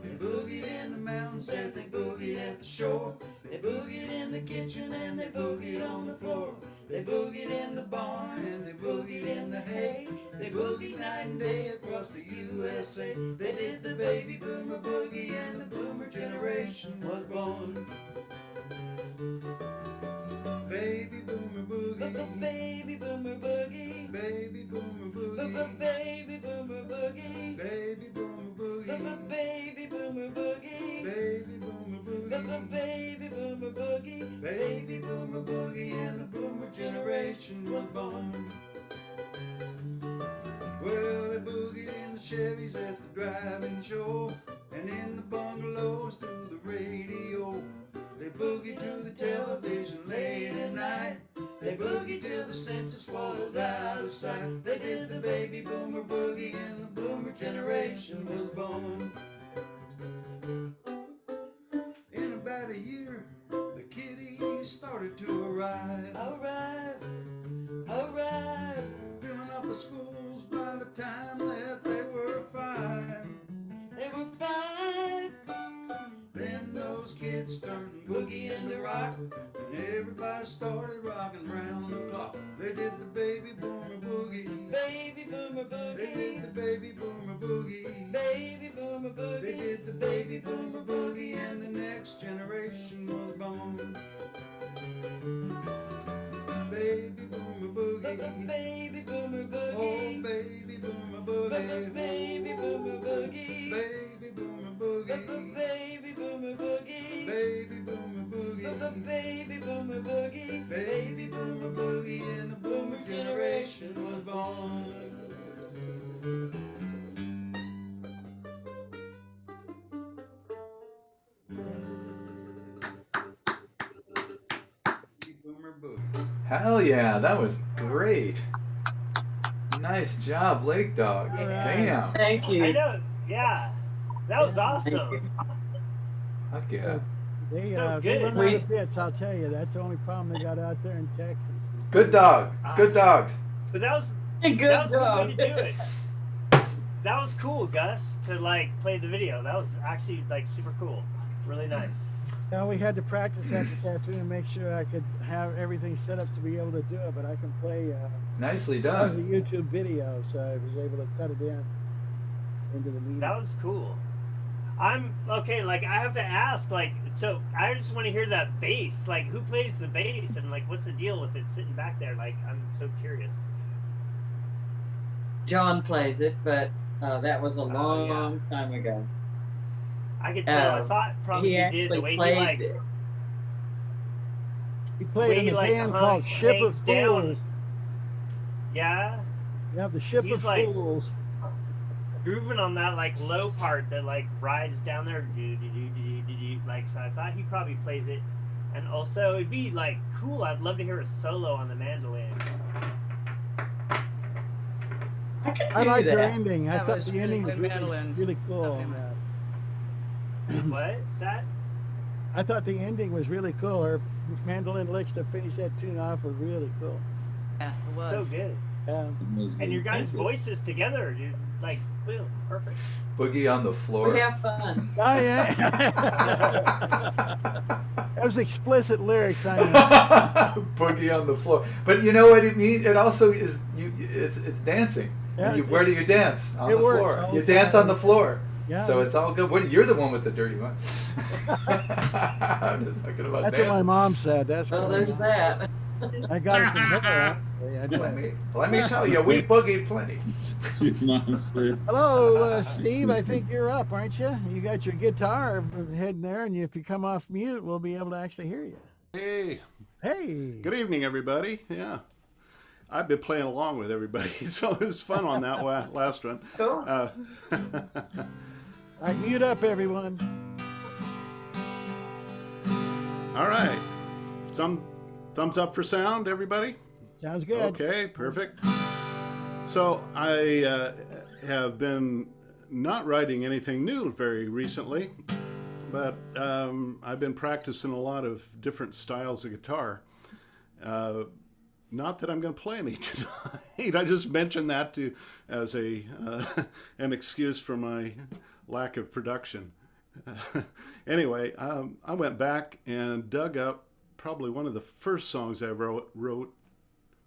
They boogied in the mountains, said they boogied at the shore. They boogied in the kitchen and they boogied on the floor. They boogied in the barn and they boogied in the hay. They boogied night and day across the USA. They did the baby boomer boogie, and the boomer generation was born. Baby boomer boogie. Baby boomer boogie. Baby boomer boogie. Baby boomer boogie. Baby boomer boogie. Baby boomer boogie. Baby boomer boogie. Baby boomer boogie. Baby boomer boogie, and the boomer generation was born. Well, they boogied in the Chevys at the driving show, and in the bungalows through the radio. They boogied to the television late at night. They boogied till the census was out of sight. They did the baby boomer boogie, and the boomer generation was born. In about a year, the kiddies started to arrive. Arrive. Arrive. Filling up the schools by the time that they were 5. They were 5. Then those kids turned boogie into rock, and everybody started rocking round the clock. They did the baby boomer boogie. Baby boomer They boogie. did the baby boomer boogie. Baby boomer boogie. They did the baby boomer boogie, and the next generation was born. Baby boomer boogie. Baby boomer Oh, boogie. baby boomer boogie. Baby boomer boogie. Baby boomer boogie. Baby boomer boogie. Baby boomer boogie. Baby boomer boogie. Baby boomer boogie, and the boomer generation was born. Boomer boogie. Hell yeah, that was great. Nice job, Lake Dogs. Damn. Thank I know. Yeah, that was awesome. Fuck yeah. They, So they good. run out of bits, I'll tell you. That's the only problem they got out there in Texas. Good dogs. Good dogs. But that was Good that was a job. good way to do it. That was cool, Gus, to like play the video. That was actually like super cool. Really nice. Now we had to practice that this afternoon to make sure I could have everything set up to be able to do it, but I can play. Nicely That was a done. YouTube video, so I was able to cut it in into the meeting. That was cool. I'm okay. Like I have to ask. Like so, I just want to hear that bass. Like who plays the bass and like what's the deal with it sitting back there? Like I'm so curious. John plays it, but that was a long, yeah. long time ago. I could tell. I thought probably He he actually did the way he played like. it. He played in Way a like band hung- called Ship of hangs down. Fools. Yeah, Yeah, the Ship He's of like- Fools. grooving on that like low part that like rides down there. Do do do do do do. Like so, I thought he probably plays it, and also it'd be like cool. I'd love to hear a solo on the mandolin. I could do I like that. the ending. I That thought was the really ending was good mandolin. really cool. Okay, on man. that. What's that? I thought the ending was really cool. Her mandolin licks to finish that tune off were really cool. Yeah, it was. So good. And your guys' voices together, dude. Like, boom, perfect. Boogie on the floor. We have fun. Oh yeah. That was explicit lyrics. I know. Boogie on the floor. But you know what it means? It also is it's dancing. Yeah, Where do you dance? On it the works floor. all You the dance time. on the floor. Yeah. So it's all good. You're the one with the dirty one. I'm just talking about That's what my dancing. mom said. That's Well, what there's that. I got it from her. Actually. I did. Let me tell you, we boogie plenty. Hello, Steve. I think you're up, aren't you? You got your guitar heading there, and if you come off mute, we'll be able to actually hear you. Hey, Hey. good evening, everybody. Yeah, I've been playing along with everybody, so it was fun on that last one. Cool. All right, mute up, everyone. All right, some thumbs up for sound, everybody. Sounds good. Okay, perfect. So I have been not writing anything new very recently, but I've been practicing a lot of different styles of guitar. Not that I'm going to play any tonight. I just mentioned that as a an excuse for my lack of production. Anyway, I went back and dug up probably one of the first songs I ever wrote.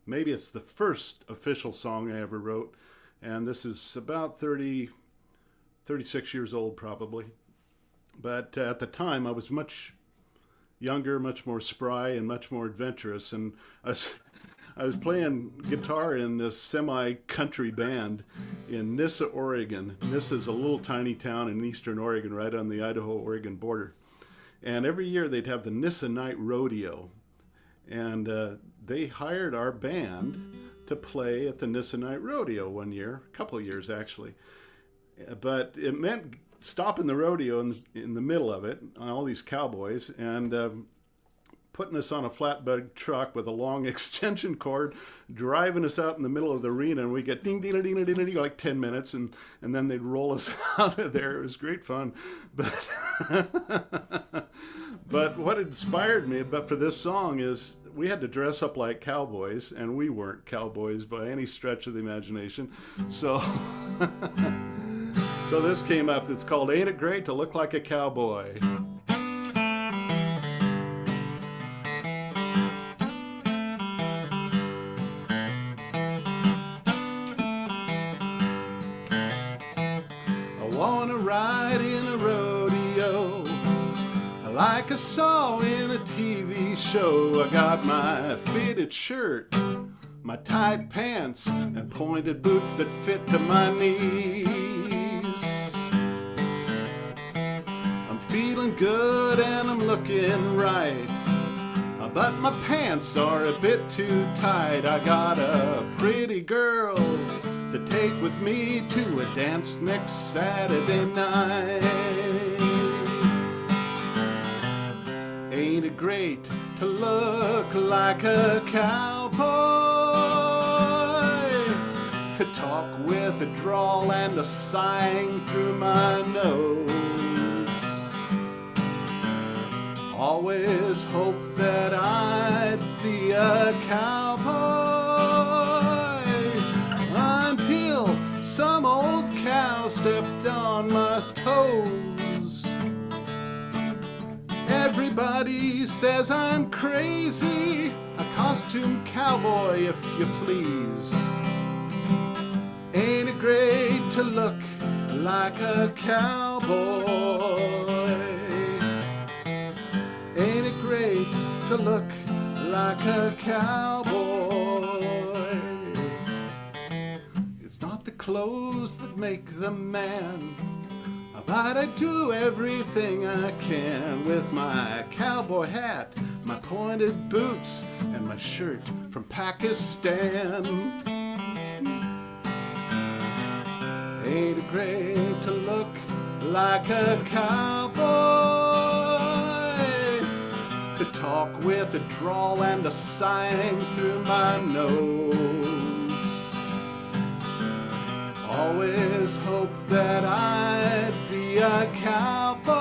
Maybe it's the first official song I ever wrote. And this is about 36 years old probably. But at the time I was much younger, much more spry, and much more adventurous. And I was playing guitar in this semi-country band in Nyssa, Oregon. Nyssa is a little tiny town in eastern Oregon, right on the Idaho-Oregon border. And every year they'd have the Nyssa Night Rodeo. And they hired our band to play at the Nyssa Night Rodeo one year, a couple of years actually. But it meant stopping the rodeo in the middle of it, all these cowboys, and putting us on a flatbed truck with a long extension cord, driving us out in the middle of the arena, and we get ding, ding, ding, ding, ding, ding, like 10 minutes, and then they'd roll us out of there. It was great fun. But what inspired me for this song is we had to dress up like cowboys, and we weren't cowboys by any stretch of the imagination. So, so this came up. It's called Ain't It Great to Look Like a Cowboy. Ride in a rodeo like I saw in a TV show. I got my fitted shirt, my tight pants, and pointed boots that fit to my knees. I'm feeling good and I'm looking right, but my pants are a bit too tight. I got a pretty girl to take with me to a dance next Saturday night. Ain't it great to look like a cowboy, to talk with a drawl and a sighing through my nose? Always hoped that I'd be a cowboy, until some old cow stepped on my toes. Everybody says I'm crazy, a costume cowboy if you please. Ain't it great to look like a cowboy? Ain't it great to look like a cowboy? It's not the clothes that make the man, but I do everything I can with my cowboy hat, my pointed boots, and my shirt from Pakistan. Ain't it great to look like a cowboy, to talk with a drawl and a sighing through my nose? Always hoped that I'd be a cowboy,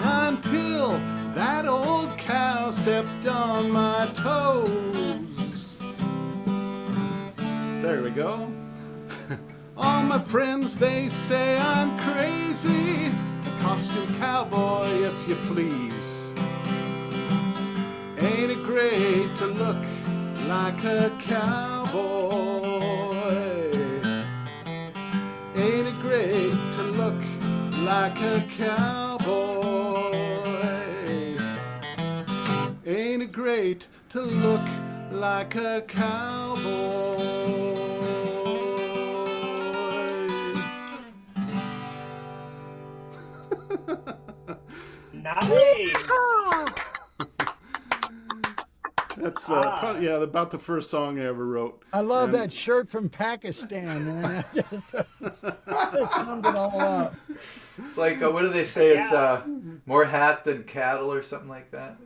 until that old cow stepped on my toes. There we go. All my friends, they say I'm crazy, a costume cowboy if you please. Ain't it great to look like a cowboy? Ain't it great to look like a cowboy? Ain't it great to look like a cowboy? Nice. That's probably, yeah, about the first song I ever wrote. I love that shirt from Pakistan, man. Just summed it all up. It's like, what do they say? It's more hat than cattle or something like that.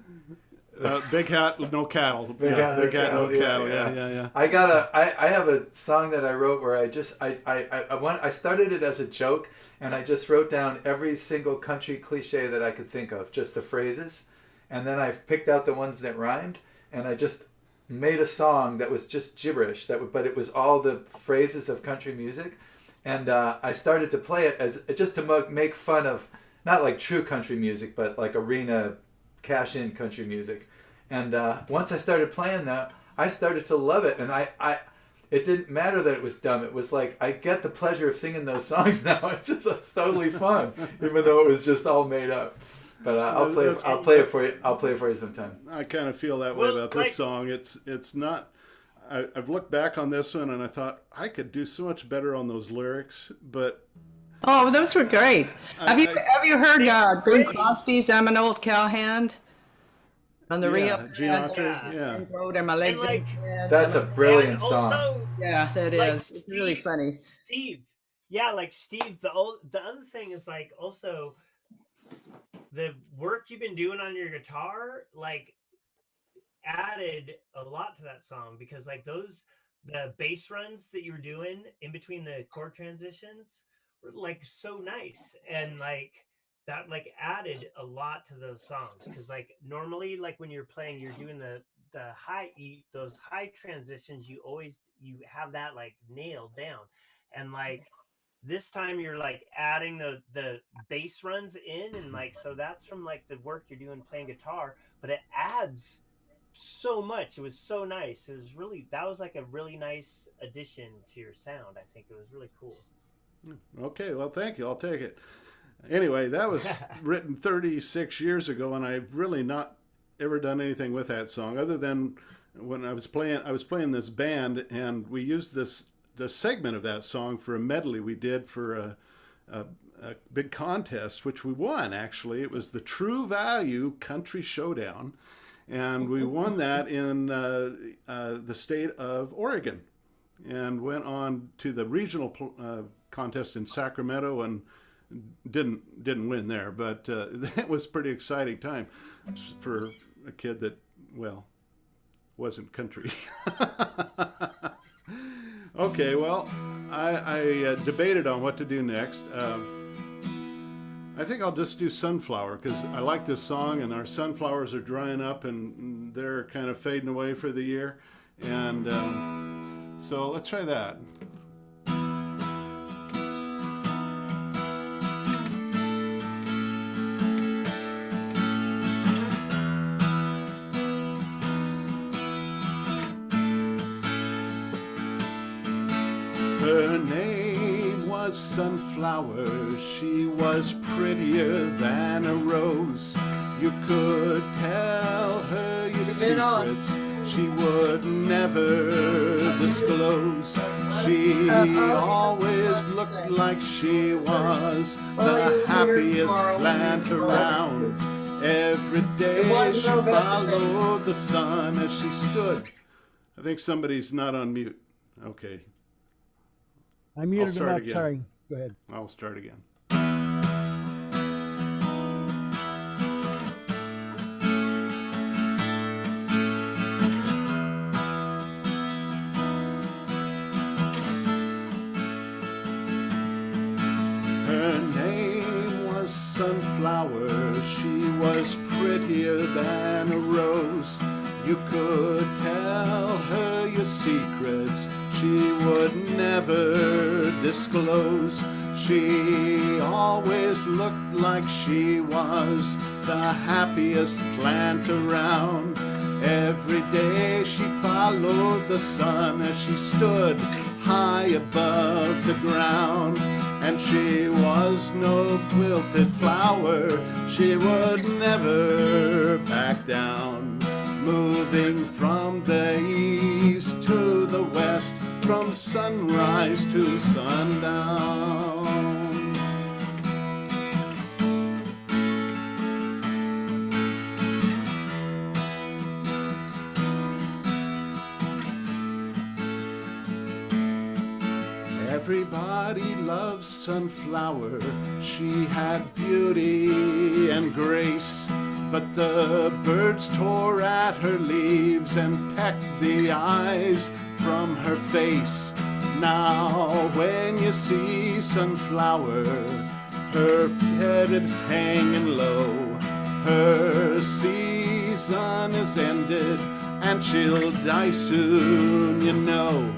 Big hat, no cattle. Big hat, big hat, no cattle. yeah. Yeah. I have a song that I wrote where I started it as a joke, and I just wrote down every single country cliche that I could think of, just the phrases, and then I picked out the ones that rhymed, and I just made a song that was just gibberish, but it was all the phrases of country music, and I started to play it as just to make fun of, not like true country music, but like arena cash-in country music. And once I started playing that, I started to love it, and it didn't matter that it was dumb. It was like, I get the pleasure of singing those songs now. It's totally fun, even though it was just all made up. But I'll play it for you. I'll play it for you sometime. I kind of feel that way about this song. It's not. I've looked back on this one and I thought I could do so much better on those lyrics, but. Oh, those were great. Have you heard Bing Crosby's "I'm an Old Cowhand"? On the Rio. Gene Autry, yeah. My legs. That's a brilliant song. Yeah, that like is. It's really funny. Steve, Steve. The other thing is like also the work you've been doing on your guitar, like added a lot to that song, because like the bass runs that you were doing in between the chord transitions were like so nice, and like that like added a lot to those songs, because like normally like when you're playing you're doing the those high transitions, you have that like nailed down, and like this time you're like adding the bass runs in, and like so that's from like the work you're doing playing guitar, but it adds so much. It was so nice. That was like a really nice addition to your sound. I think it was really cool. Okay, well, thank you. I'll take it. Anyway, that was written 36 years ago, and I've really not ever done anything with that song other than when I was playing this band, and we used the segment of that song for a medley we did for a big contest, which we won, actually. It was the True Value Country Showdown, and we won that in the state of Oregon, and went on to the regional contest in Sacramento and didn't win there, but that was a pretty exciting time for a kid that, well, wasn't country. Okay, well, I debated on what to do next. I think I'll just do Sunflower, because I like this song, and our sunflowers are drying up and they're kind of fading away for the year, and so let's try that. Her name was Sunflower, she was prettier than a rose. You could tell her your secrets, she would never disclose. She always looked like she was the happiest plant around. Every day she followed the sun as she stood. I think somebody's not on mute. Okay. I muted him up. Again. Sorry. Go ahead. I'll start again. Her name was Sunflower. She was prettier than a rose. You could tell her your secrets, she would never disclose. She always looked like she was the happiest plant around. Every day she followed the sun as she stood high above the ground. And she was no wilted flower, she would never back down. Moving from the east to the west, from sunrise to sundown. Everybody loves Sunflower. She had beauty and grace. But the birds tore at her leaves and pecked the eyes from her face. Now when you see Sunflower, her head is hanging low. Her season is ended and she'll die soon, you know.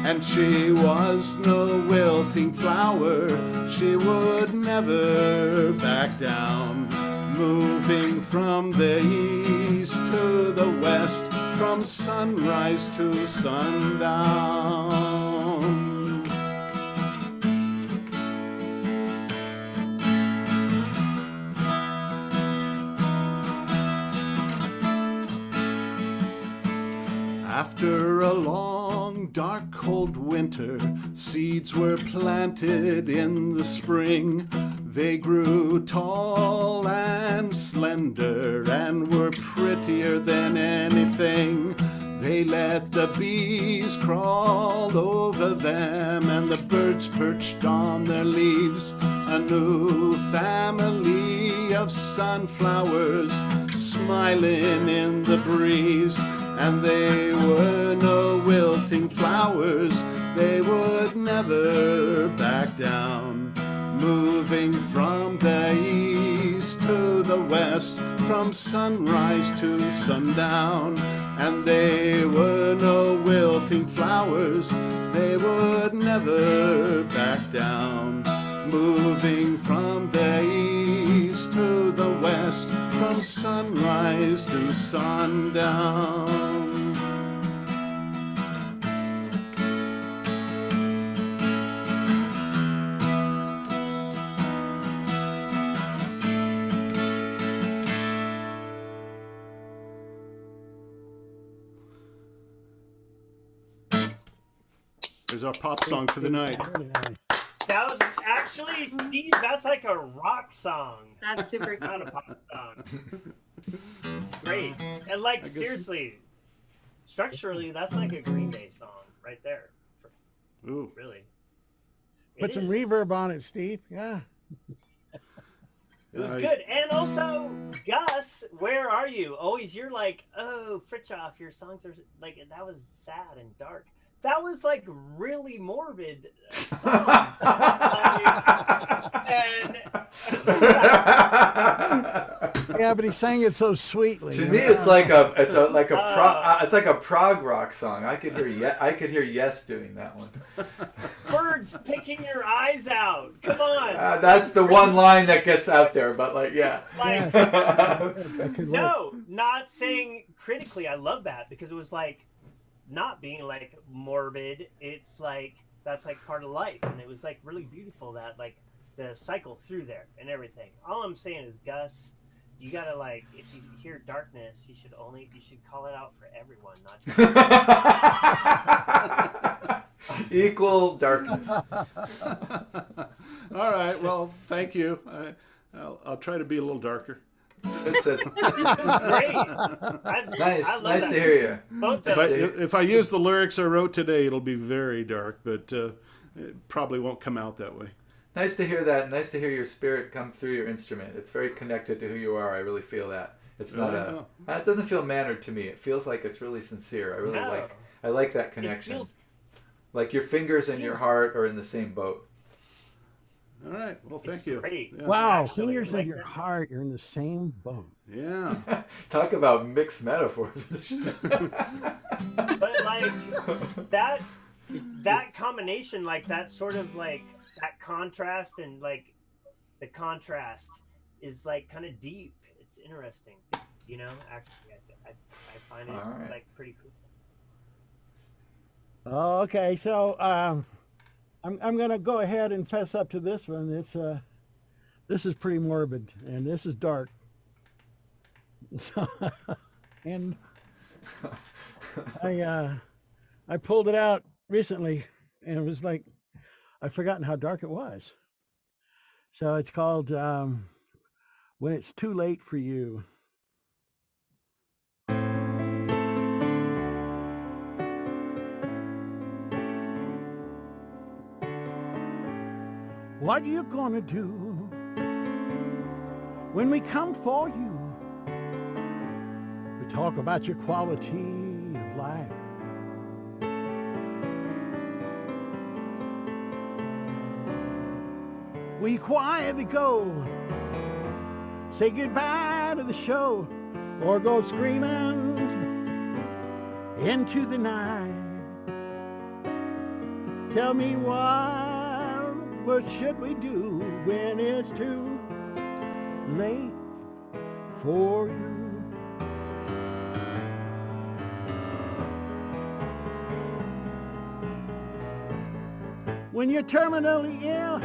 And she was no wilting flower, she would never back down. Moving from the east to the west, from sunrise to sundown. After a long, dark, cold winter, seeds were planted in the spring. They grew tall and slender and were prettier than anything. They let the bees crawl over them and the birds perched on their leaves. A new family of sunflowers smiling in the breeze. And they were no wilting flowers, they would never back down. Moving from the east to the west, from sunrise to sundown. And they were no wilting flowers, they would never back down. Moving from the east to the west, from sunrise to sundown. There's our pop song for the night. That was actually, Steve, that's like a rock song. That's super cool. Not a pop song. Great. And like, seriously, structurally, that's like a Green Day song right there. Ooh. Really. Put some reverb on it, Steve. Yeah. It was good. And also, Gus, where are you? Always, you're like, oh, Fritjof, your songs are like, that was sad and dark. That was like really morbid song. Yeah, but he sang it so sweetly. To me, it's like a prog rock song. I could hear Yes doing that one. Birds picking your eyes out. Come on. That's the one line that gets out there, but like, yeah. Like, no, not saying critically. I love that because it was like not being like morbid. It's like that's like part of life, and it was like really beautiful that like the cycle through there and everything. All I'm saying is, Gus, you gotta like, if you hear darkness, you should call it out for everyone, not just equal darkness. All right. Well, thank you. I'll try to be a little darker. It's great. I love nice that. to hear you. Both If I use the lyrics I wrote today, it'll be very dark, but it probably won't come out that way. Nice to hear that. Nice to hear your spirit come through your instrument. It's very connected to who you are. I really feel that. It's not it doesn't feel mannered to me. It feels like it's really sincere. I like that connection. Like your fingers and your heart are in the same boat. All right. Well, thank you. Yeah. Wow, fingers and your heart, you're in the same boat. Yeah. Talk about mixed metaphors. But like that combination, like that sort of like that contrast, and like the contrast is like kind of deep. It's interesting, you know. Actually, I find it like pretty cool. Oh, okay, so I'm gonna go ahead and fess up to this one. This is pretty morbid, and this is dark. So, and I pulled it out recently, and it was like I've forgotten how dark it was. So it's called When It's Too Late for You. What you gonna do when we come for you talk about your quality of life. Will you quietly go, say goodbye to the show, or go screaming into the night? Tell me what should we do when it's too late for you? When you're terminally ill,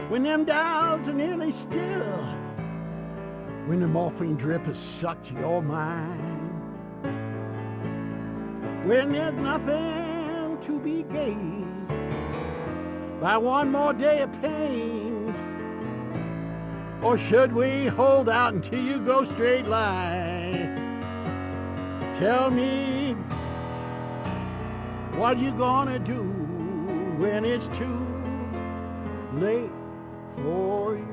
when them dials are nearly still, when the morphine drip has sucked your mind, when there's nothing to be gained by one more day of pain, or should we hold out until you go straight line? Tell me, what you gonna do when it's too late for you?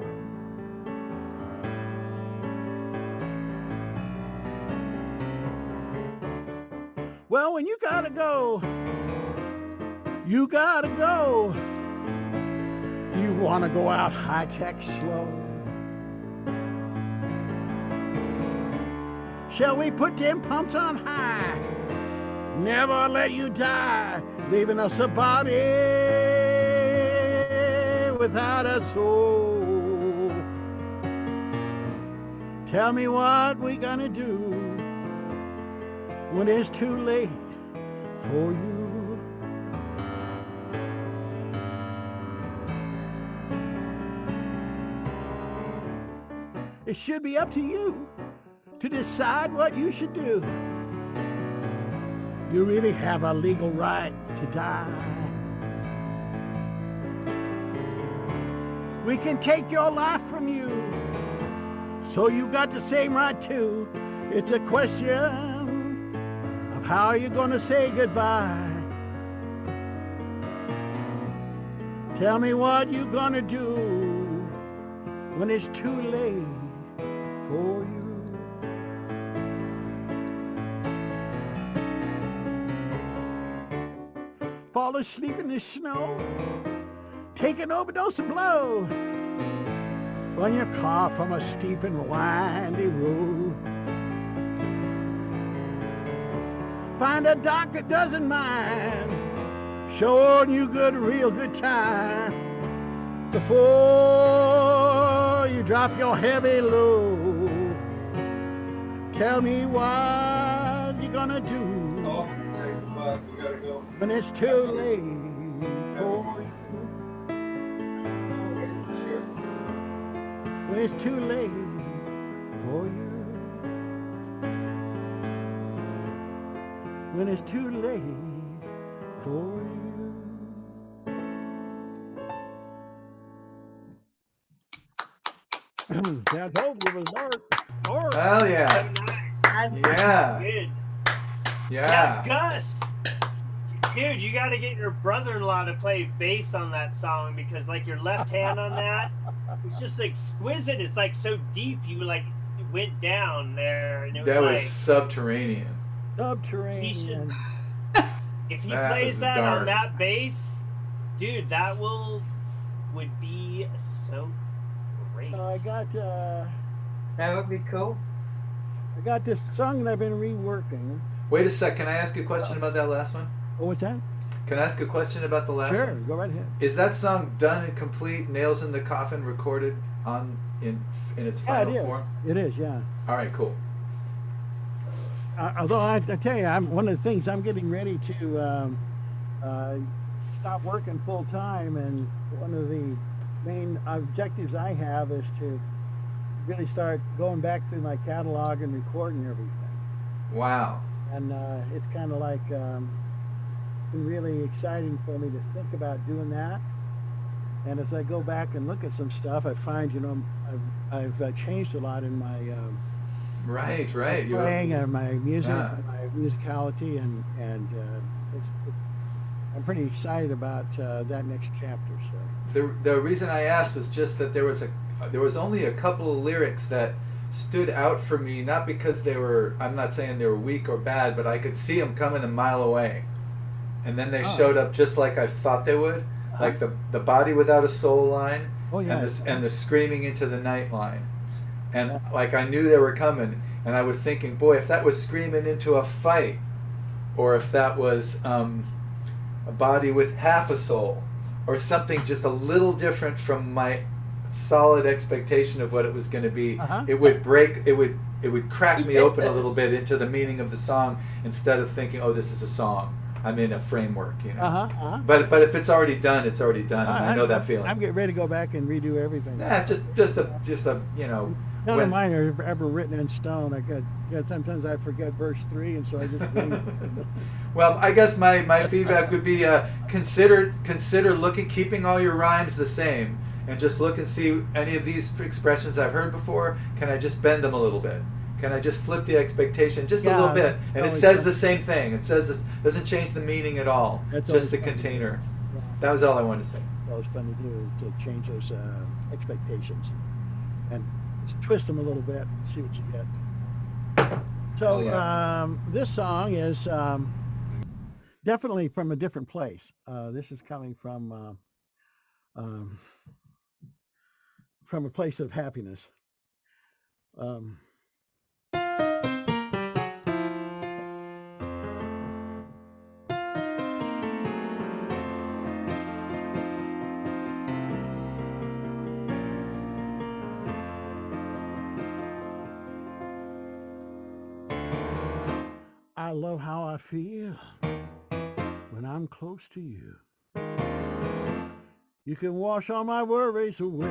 Well, when you gotta go, you gotta go. You wanna go out high-tech slow. Shall we put them pumps on high? Never let you die, leaving us a body without a soul. Tell me what we gonna do when it's too late for you. It should be up to you to decide what you should do. You really have a legal right to die. We can take your life from you, so you got the same right too. It's a question of how you're gonna say goodbye. Tell me what you gonna do when it's too late for you. Fall asleep in the snow, take an overdose of blow, run your car from a steep and windy road. Find a doc that doesn't mind showing you real good time before you drop your heavy load. Tell me what you gonna do when it's too late for you. When it's too late for you. When it's too late for you. I told you it was dark. Hell yeah. Nice. Yeah. Good. Yeah. Gus. Dude, you got to get your brother-in-law to play bass on that song, because like your left hand on that, it's just exquisite. It's like so deep. You like went down there, and it That was like, subterranean. Subterranean. if he That plays was that dark. on that bass, dude, that would be so great. I got That would be cool. I got this song that I've been reworking. Wait a sec. Can I ask a question about that last one? Oh, what's that? Can I ask a question about the last Sure, one? go right ahead. Is that song done and complete, nails in the coffin, recorded in its Yeah, final it is. form? It is, yeah. All right, cool. Although I tell you, one of the things I'm getting ready to stop working full time, and one of the main objectives I have is to really start going back through my catalog and recording everything. Wow. And it's kind of like been really exciting for me to think about doing that. And as I go back and look at some stuff, I find, I've changed a lot in my Right. playing and my music, Yeah. my musicality, and I'm pretty excited about that next chapter. So The reason I asked was just that there was only a couple of lyrics that stood out for me, not because they were, I'm not saying they were weak or bad, but I could see them coming a mile away. And then they showed up just like I thought they would, like the Body Without a Soul line, and the Screaming Into the Night line. And like I knew they were coming, and I was thinking, boy, if that was screaming into a fight, or if that was a body with half a soul, or something just a little different from my solid expectation of what it was going to be, it would crack me open a little bit into the meaning of the song, instead of thinking, oh, this is a song. I'm in a framework, you know. But if it's already done, it's already done. And I know that feeling. I'm getting ready to go back and redo everything. Yeah, just a you know. None of mine are ever written in stone. Sometimes I forget verse 3, and so I just read. Well, I guess my feedback would be consider keeping all your rhymes the same, and just look and see any of these expressions I've heard before. Can I just bend them a little bit? Can I just flip the expectation just a little bit? And it says the same thing. It says this doesn't change the meaning at all. Just the container. Yeah. That was all I wanted to say. That was fun to do, to change those expectations and twist them a little bit, see what you get. So this song is definitely from a different place. This is coming from a place of happiness. I love how I feel when I'm close to you. You can wash all my worries away.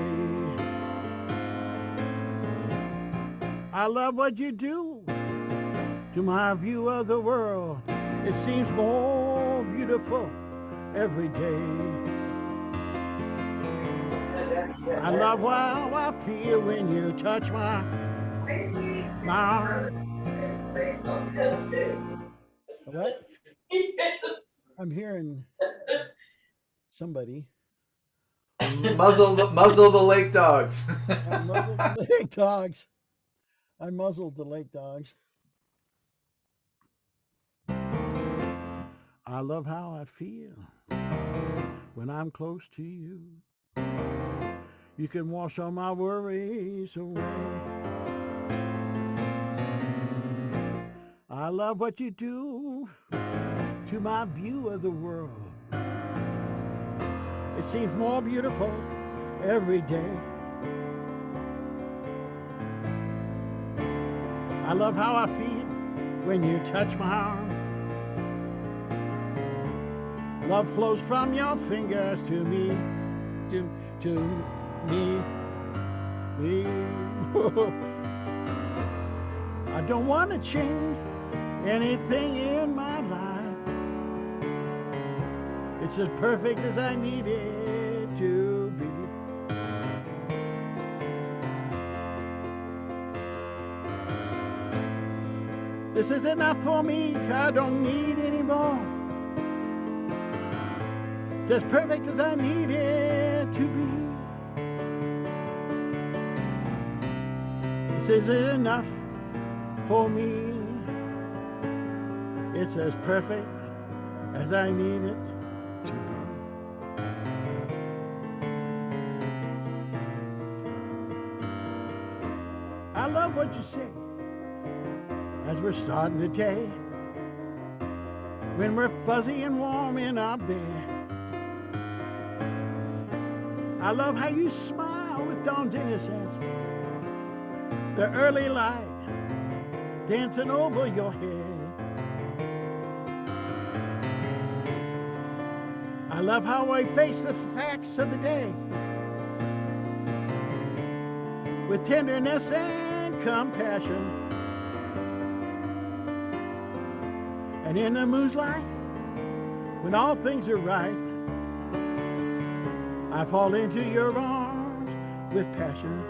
I love what you do to my view of the world. It seems more beautiful every day. I love how I feel when you touch my arm. What? I'm hearing somebody. Muzzle the lake dogs. I muzzled the lake dogs. I muzzled the lake dogs. I love how I feel when I'm close to you. You can wash all my worries away. I love what you do to my view of the world. It seems more beautiful every day. I love how I feel when you touch my arm. Love flows from your fingers to me, to me. I don't want to change anything in my life. It's as perfect as I need it to be. This is enough for me, I don't need any more. It's as perfect as I need it to be. This is enough for me. It's as perfect as I need it to be. I love what you say as we're starting the day, when we're fuzzy and warm in our bed. I love how you smile with dawn's innocence, the early light dancing over your head. I love how I face the facts of the day with tenderness and compassion. And in the moonlight, when all things are right, I fall into your arms with passion.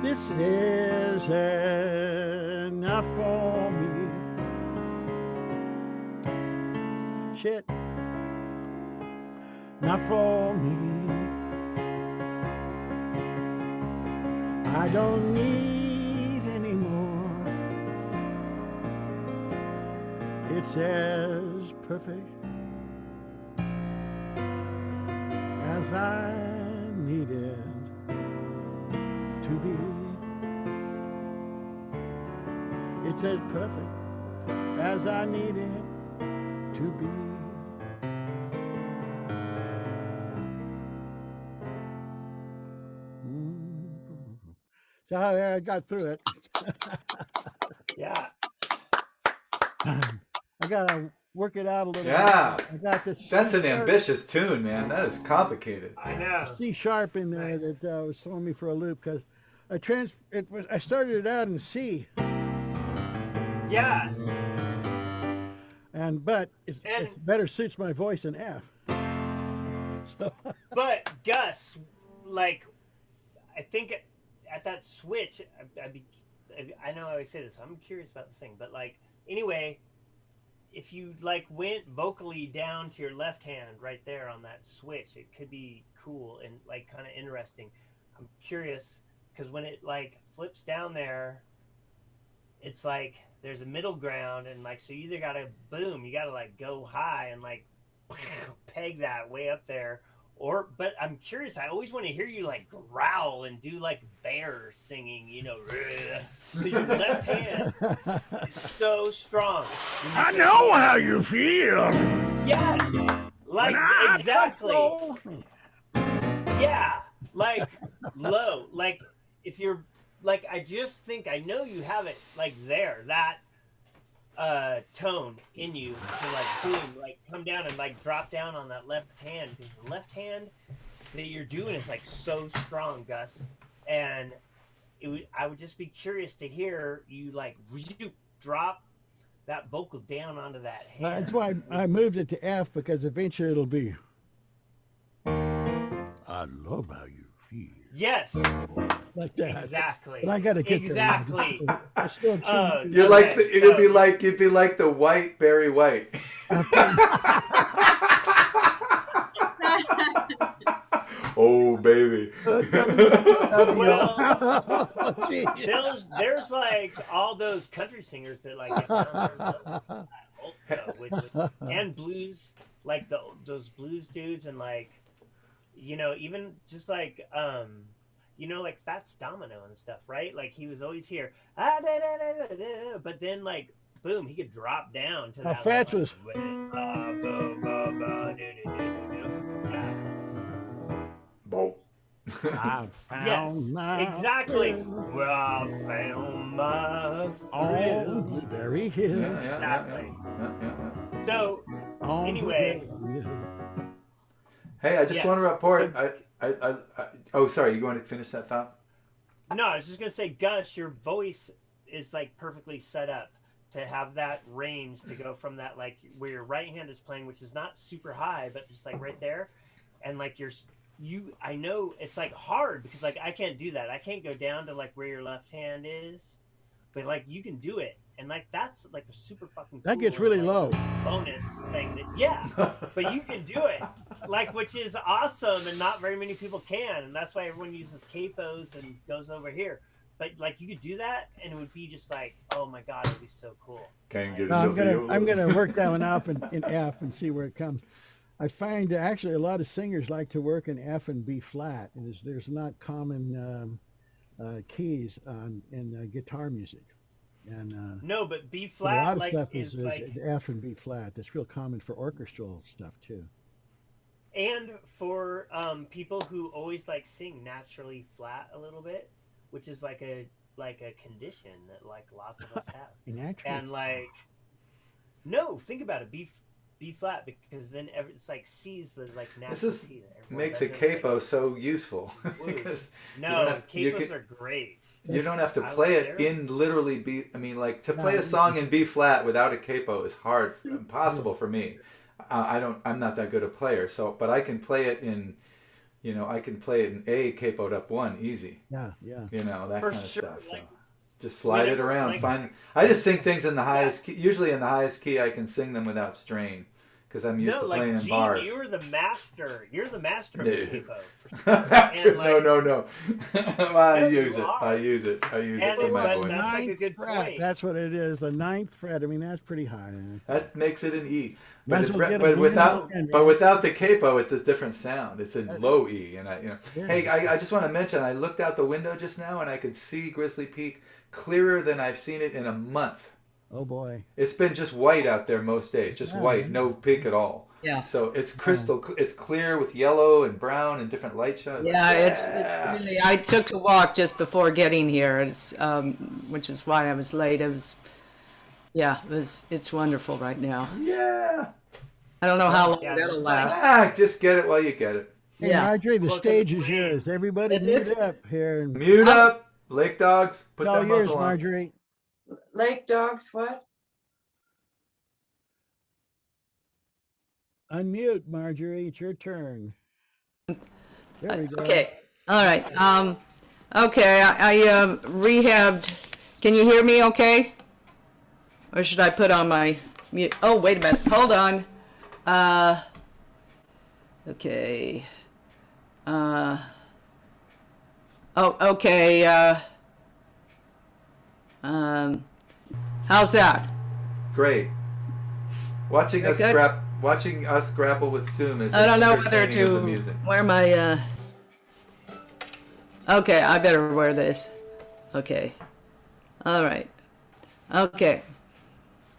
This is enough for me. Shit, not for me. I don't need any more. It's as perfect as I need it to be. It's as perfect as I need it to be. So I got through it. Yeah. I gotta work it out a little Yeah. bit. I got this. That's an ambitious tune, man. That is complicated. I know. C sharp in there Nice. that was throwing me for a loop because I started it out in C, Yeah. but And- it better suits my voice in F. So But Gus, like, I think at that switch, I know I always say this. I'm curious about this thing, but like, anyway, if you like went vocally down to your left hand right there on that switch, it could be cool and like kind of interesting. I'm curious because when it like flips down there, it's like there's a middle ground, and like so you either gotta you gotta like go high and like peg that way up there, but I'm curious. I always want to hear you like growl and do like bear singing, you know, because your left hand is so strong. I know how you feel. Yes, like exactly. Yeah, like low, like if you're like I just think I know you have it like there that tone in you to like boom, like come down and like drop down on that left hand because the left hand that you're doing is like so strong, Gus, and I would just be curious to hear you like drop that vocal down onto that hand. That's why I moved it to F because eventually it'll be. I love how you feel. Yes, Like that. exactly. But I gotta get exactly. there. I still You're like you'd be like the white Barry White. Oh baby. Well, there's like all those country singers that like get down there, which and blues, like those blues dudes, and like even just like like Fats Domino and stuff, right? Like he was always here, but then like boom, he could drop down to that. Fats was. Bo. I Yes, found my exactly. thrill Well, I found my on thrill. Blueberry Hill. Exactly. Yeah. So On anyway, Blueberry Hill. Hey, I just Yes. want to report. Oh, sorry. You want to finish that thought? no, I was just gonna say, Gus, your voice is like perfectly set up to have that range to go from that like where your right hand is playing, which is not super high, but just like right there, and like I know it's like hard because like I can't do that. I can't go down to like where your left hand is, but like you can do it, and like that's like a super fucking. That cool, gets really like, low. bonus thing but you can do it, like, which is awesome, and not very many people can, and that's why everyone uses capos and goes over here. But like you could do that, and it would be just like, oh my god, it would be so cool. Can't get No, enough I'm gonna work that one up in F and see where it comes. I find actually a lot of singers like to work in F and B flat, and there's not common keys in guitar music. And No, but B a flat lot of like stuff is is like, F and B flat. That's real common for orchestral stuff too. and for people who always like sing naturally flat a little bit, which is like a condition that like lots of us have. And like, no, think about it, B flat, because then it's like C's the like natural This key that everyone makes a does. capo so useful. Because you no, don't have- you capos can- are great. You don't have to I play was it there. in literally B. I mean, like to play a song in B flat without a capo is hard, impossible for me. I'm not that good a player. So, but I can play it in, I can play it in A capoed up one easy. Yeah. That For kind of sure, stuff. So like, just slide it whenever, around. like- I just sing things in the highest key. Usually in the highest key, I can sing them without strain, because I'm used No, to like playing in Gene, bars. you're the master. You're the master of No. the capo. Master, And, like- no. I No, use you it. are. I use it And for my but voice. that's like a Ninth good fret, point. that's what it is. The ninth fret. I mean, that's pretty high. That makes it an E. Might But, as well get a but B without again, but man. without the capo, it's a different sound. It's a low E, and Yeah. Hey, I just want to mention, I looked out the window just now, and I could see Grizzly Peak clearer than I've seen it in a month. Oh boy. It's been just white out there most days, just Yeah, white, man. no peak at all. Yeah. So it's it's clear with yellow and brown and different light shots. Yeah, it's really. I took a walk just before getting here. It's which is why I was late. It's wonderful right now. Yeah. I don't know how long Yeah, that'll it's last. Just get it while you get it. Hey, Yeah. Marjorie, the Look at stage the is green. yours. Everybody Is mute it? up here. And Mute up, Lake Dogs. Put it's all that yours, muzzle on. Marjorie. Lake dogs, what? Unmute, Marjorie. It's your turn. There we go. Okay. All right. Okay. I rehabbed. Can you hear me? Okay. Or should I put on my mute? Oh, wait a minute. Hold on. Okay. Oh, okay. How's that? Great. Watching That us good? watching us grapple with Zoom is I don't know whether entertaining as the to music. wear my. Okay, I better wear this. Okay. All right. Okay.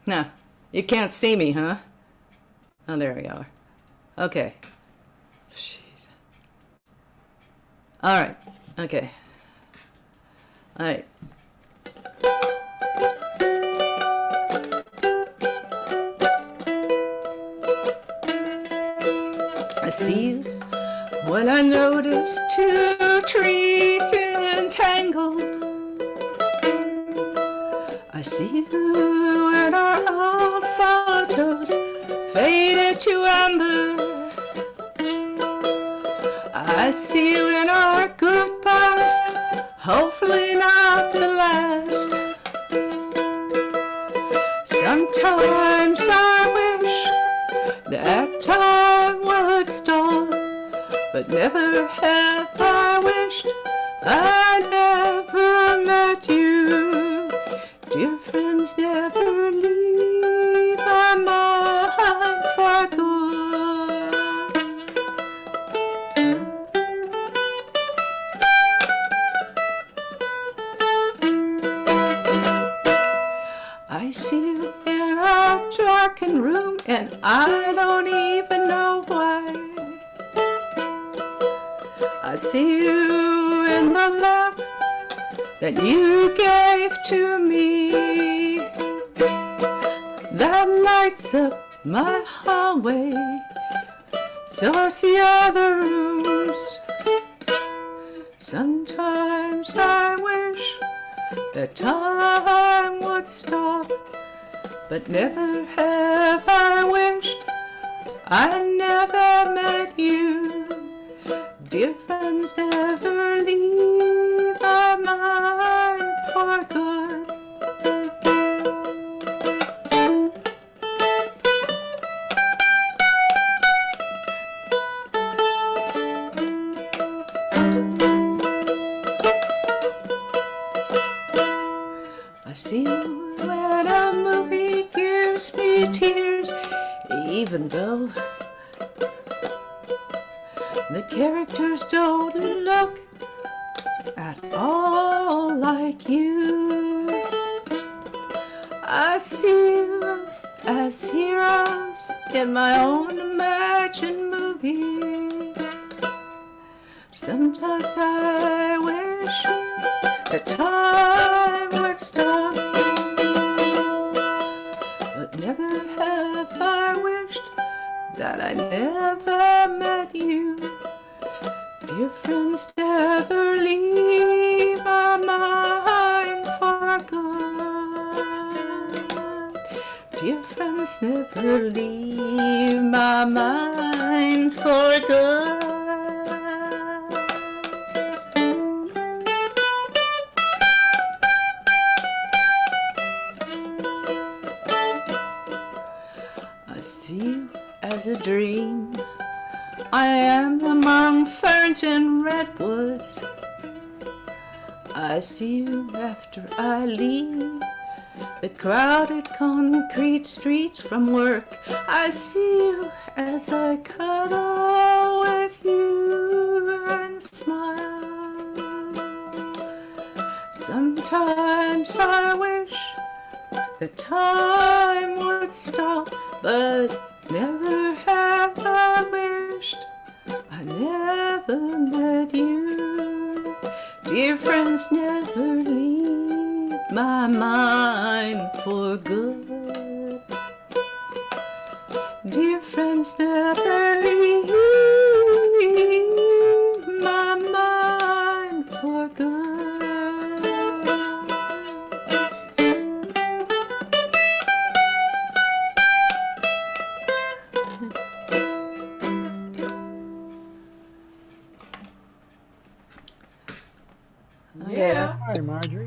Now, you can't see me, huh? Oh, there we are. Okay. Jeez. All right. Okay. All right. I see you when I notice two trees entangled. I see you in our old photos faded to amber. I see you in our goodbyes, hopefully not the last. Sometimes I wish that time would stop, but never have I wished I never met you. Dear friends never leave my mind for good. I see you in a darkened room, and I don't even know why. I see you in the lamp that you gave to me, that lights up my hallway, so I see other rooms. Sometimes I wish that time would stop, but never have I wished I never met you. Dear friends never leave my mind for good. I see you when a movie gives me tears, even though the characters don't look at all like you. I see you as heroes in my own imagined movie. Sometimes I wish that time would stop, but never have I wished that I never met you. Dear friends never leave my mind for good. Dear friends never leave my mind for good. I see you as a dream. I am among ferns and redwoods. I see you after I leave the crowded concrete streets from work. I see you as I cuddle with you and smile. Sometimes I wish the time would stop, but never have I wished I never met you. Dear friends never leave my mind for good. Dear friends never leave my mind for good. Yeah. Hi, Marjorie.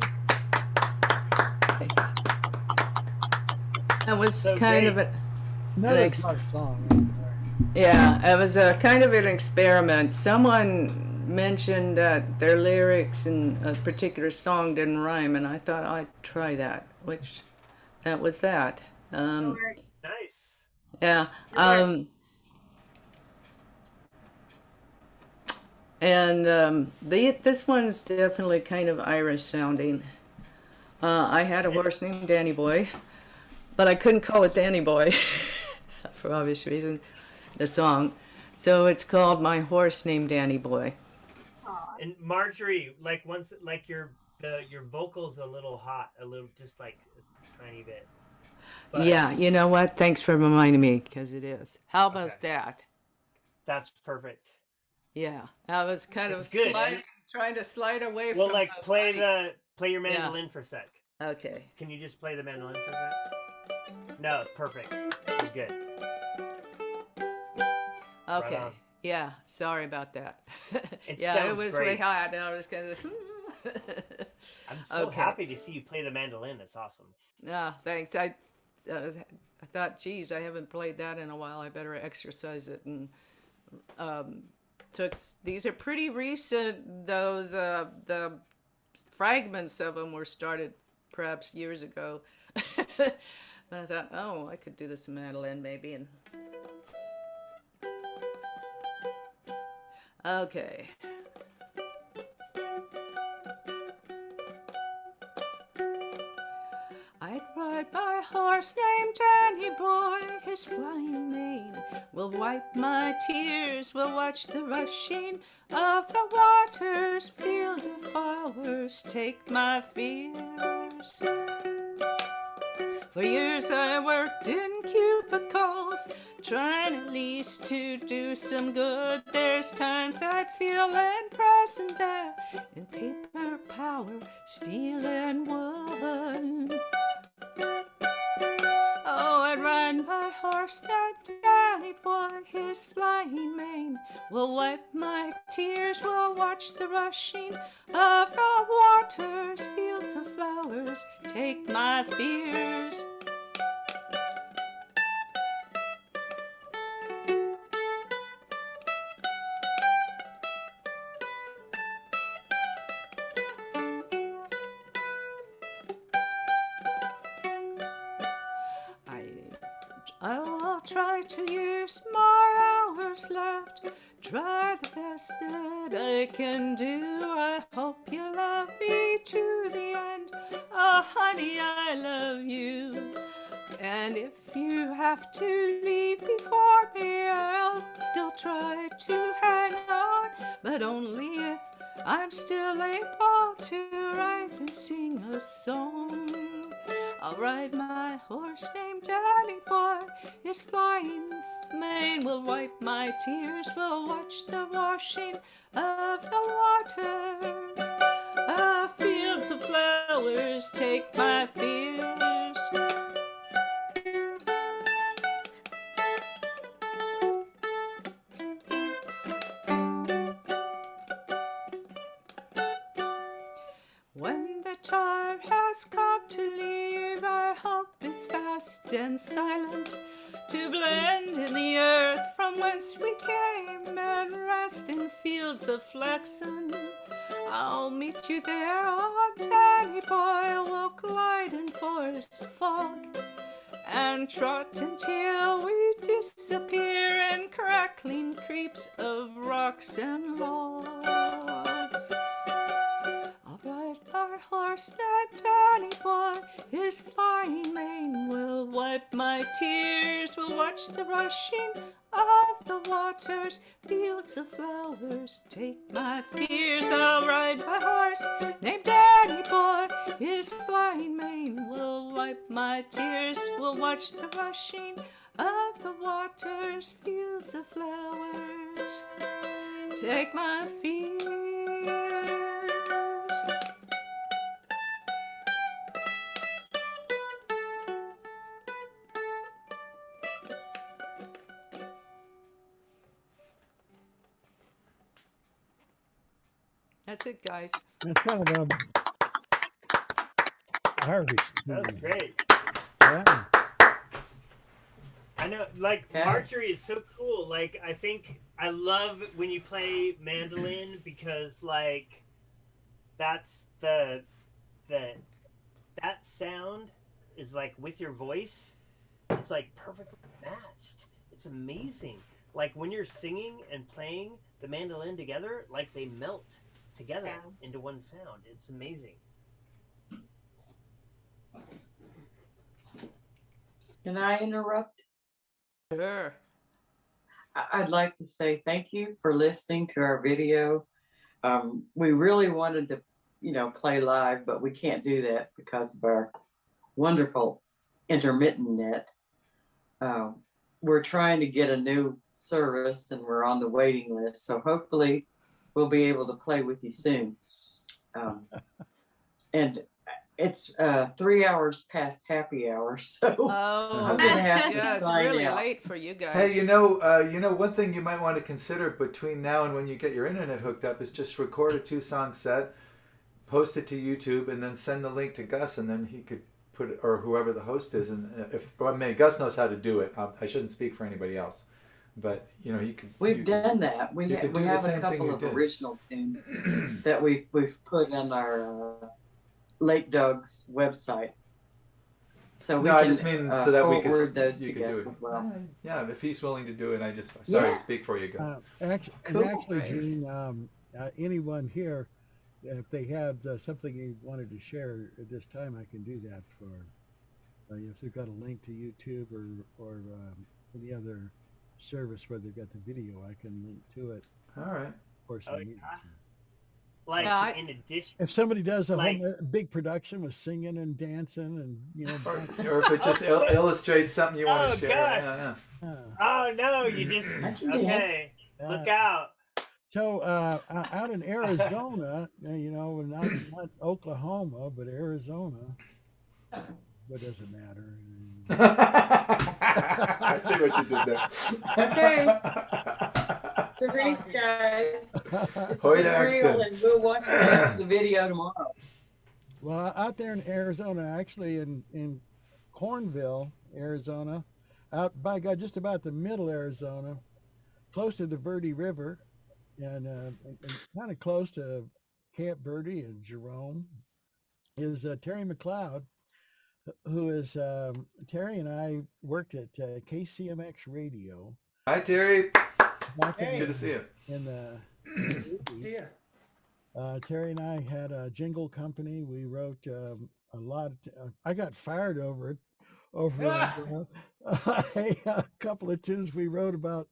Thanks. That was So kind great. of a, Another ex- dark song. yeah, it was a kind of an experiment. Someone mentioned that their lyrics in a particular song didn't rhyme, and I thought I'd try that, which that was that. Nice. Yeah. You're And this one's definitely kind of Irish sounding. I had a horse named Danny Boy, but I couldn't call it Danny Boy for obvious reason, the song. So it's called My Horse Named Danny Boy. And Marjorie, like once, like your vocals a little hot, a little, just like a tiny bit. But Yeah, you know what? Thanks for reminding me, because it is. How about Okay. that? That's perfect. Yeah, I was kind It's of good, sliding, and- trying to slide away Well, from like the play your Yeah. mandolin for a sec. Okay. Can you just play the mandolin for a sec? No, perfect. You're good. Okay. on. Yeah, sorry about that. It yeah, it sounds was way great. hot, and I was kind of. I'm so Okay. happy to see you play the mandolin. It's awesome. Thanks. I thought, geez, I haven't played that in a while. I better exercise it. And these are pretty recent, though. The fragments of them were started perhaps years ago. But I thought, oh, I could do this in mandolin maybe. And okay. I'd ride my horse named Danny Boy, his flying mane will wipe my tears, will watch the rushing of the waters, field of flowers take my fears. For years I worked in cubicles, trying at least to do some good. There's times I'd feel imprisoned there in paper power, steel and wood. Oh, I'd ride my horse, that Danny Boy, his flying mane will wipe my tears, will watch the rushing of the waters, fields of flowers take my fears. I'll try to use my hours left, try the best that I can do. I hope you love me to the end. Oh, honey, I love you. And if you have to leave before me, I'll still try to hang on, but only if I'm still able to write and sing a song. I'll ride my horse named Danny Boy, his flying mane will wipe my tears, will watch the washing of the waters. Fields of flowers take my fears. When the time has come to leave, I hope it's fast and silent. to blend in the earth from whence we came and rest in fields of flaxen. I'll meet you there, oh Danny boy, we'll glide in forest fog and trot until we disappear in crackling creeps of rocks and logs. I'll ride our horse named Danny boy, his flying mane will wipe my tears. We'll watch the rushing of the waters, fields of flowers take my fears. I'll ride my horse named Danny boy, his flying mane will wipe my tears. We'll watch the rushing of the waters, fields of flowers take my fears. That's it, guys. That's kind of a Harvey. That was great. Yeah. I know, like, Marjorie is so cool. Like, I think I love when you play mandolin because, like, that's that sound is like with your voice. It's like perfectly matched. It's amazing. Like when you're singing and playing the mandolin together, like they melt together into one sound. It's amazing. Can I interrupt? Sure. I'd like to say thank you for listening to our video. We really wanted to, play live, but we can't do that because of our wonderful intermittent net. We're trying to get a new service and we're on the waiting list. So hopefully we'll be able to play with you soon. And it's 3 hours past happy hour, so I'm gonna have to it's sign really out. late for you guys. Hey, one thing you might want to consider between now and when you get your internet hooked up is just record a 2-song set, post it to YouTube, and then send the link to Gus, and then he could put it, or whoever the host is. And Gus knows how to do it. I shouldn't speak for anybody else, but he could. We've done that. We have a couple of original tunes that we've put on our Lake Dog's website. So we can I just mean so that we forward could those you together could do it. as well. Yeah, if he's willing to do it, sorry to speak for you, Gus. Actually, Gene, anyone here, if they had something you wanted to share at this time, I can do that for. If they've got a link to YouTube or any other service where they've got the video, I can link to it. All right. Of course, Like in addition, if somebody does a whole big production with singing and dancing and or if it just illustrates something you want to share. Gus. Oh no, you just okay. Look out. So out in Arizona, not Oklahoma, but Arizona. What does it matter? I see what you did there. Okay. So thanks, guys. It's been real, and we'll watch the video tomorrow. Well, out there in Arizona, actually in Cornville, Arizona, out by God, just about the middle Arizona, close to the Verde River, and kind of close to Camp Verde and Jerome, is Terry McLeod, who is Terry and I worked at KCMX Radio. Hi, Terry. Hey. Good to see you. In the 80s. Terry and I had a jingle company. We wrote a lot. I got fired over it. A couple of tunes we wrote about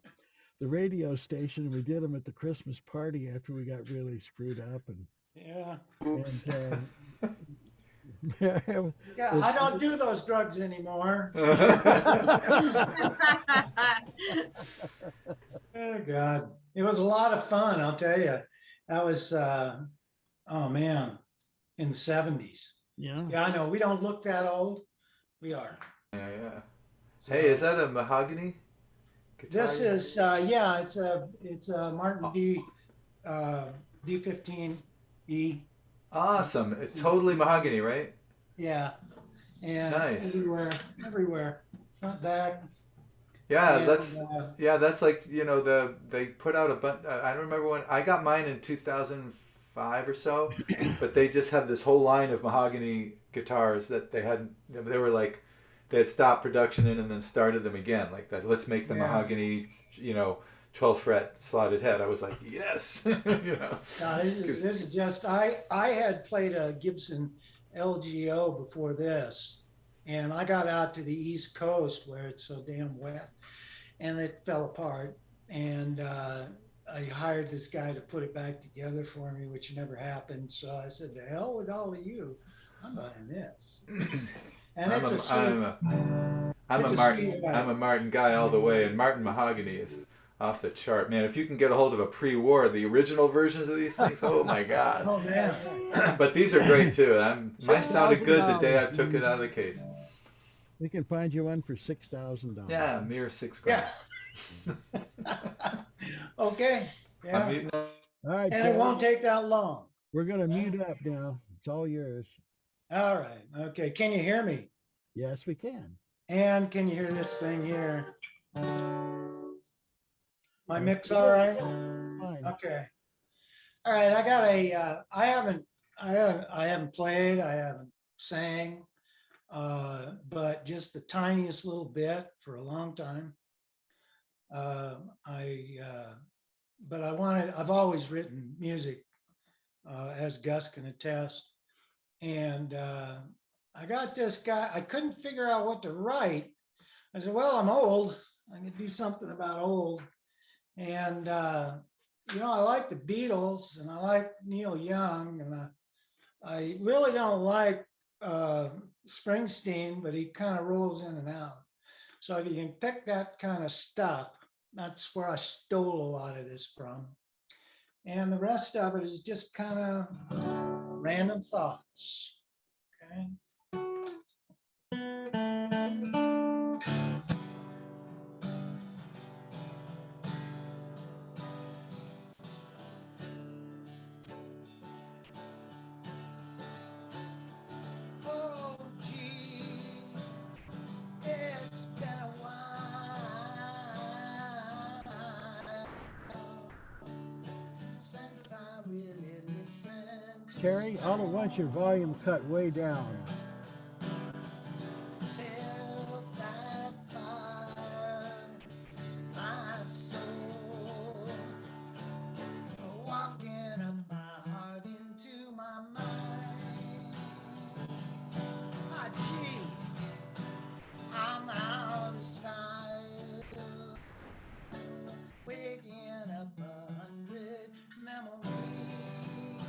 the radio station. We did them at the Christmas party after we got really screwed up. Oops. I don't do those drugs anymore. Oh God, it was a lot of fun. I'll tell you. That was oh man, in the 70s. Yeah. Yeah, I know. We don't look that old. We are. Yeah. So, hey, is that a mahogany guitar? This is yeah. It's a Martin D15E. Awesome. It's totally mahogany, right? Yeah. And nice. everywhere, front, back. Yeah, And, that's like they put out a bunch. I don't remember when I got mine in 2005 or so, but they just have this whole line of mahogany guitars that they hadn't. They were like they had stopped production in and then started them again like that. Let's make the Yeah. mahogany, 12 fret slotted head. I was like, yes, this is just I had played a Gibson LGO before this, and I got out to the East Coast where it's so damn wet, and it fell apart. And I hired this guy to put it back together for me, which never happened. So I said, "To hell with all of you, I'm buying this." And I'm a Martin guy all the way, and Martin mahogany is off the chart, man. If you can get a hold of a pre-war, the original versions of these things, oh my god. Oh man! But these are great too. Mine sounded good the day I took it out of the case. We can find you one for $6,000. Yeah, mere $6,000. Yeah. Okay. Yeah. All right, And Terry, it won't take that long. we're going to mute up now. It's all yours. All right. Okay. Can you hear me? Yes, we can. And can you hear this thing here? My mix all right? Fine. Okay. All right. I got I haven't played, I haven't sang, but just the tiniest little bit for a long time. But I've always written music, as Gus can attest. And I got this guy, I couldn't figure out what to write. I said, well, I'm old. I can do something about old. And, I like the Beatles and I like Neil Young, and I really don't like Springsteen, but he kind of rolls in and out. So if you can pick that kind of stuff, that's where I stole a lot of this from. And the rest of it is just kind of random thoughts. Okay. Oh, gee, it's been a while since I really listened to Terry, all at once your volume cut way down. felt that fire, my soul, walking up my heart into my mind. Ah, gee, I'm out of style, waking up 100 memories.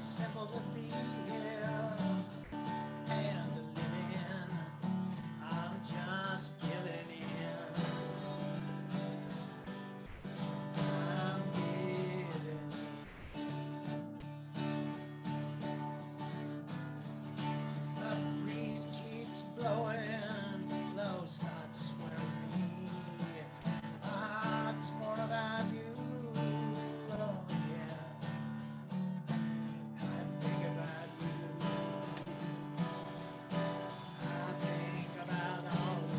it's simple to be here and living. I'm just giving in. I'm giving in. The breeze keeps blowing, those thoughts worry me. It's more about you. Oh, yeah. I think about you. I think about all of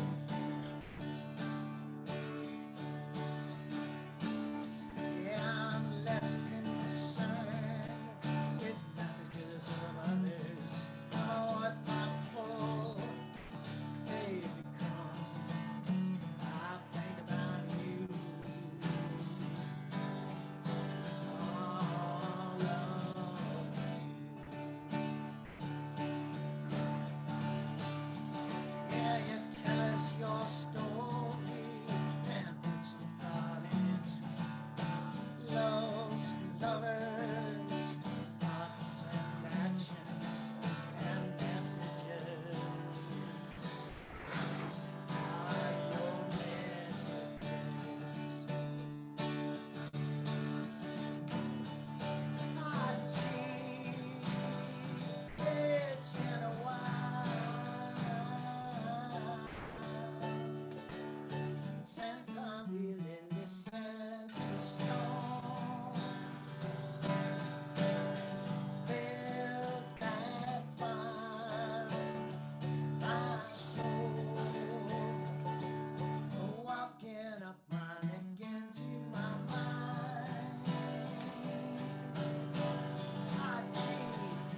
you. Yeah, I'm less concerned with messages of others. I'm more thoughtful they become. I think about you. All of you. Yeah, you tell us your story and put some thought in it. Loves, lovers, thoughts and actions and messages are your messages. Ah, gee, it's been a while since I really listened to a song. Felt that fire, my soul, walking up my neck into my mind.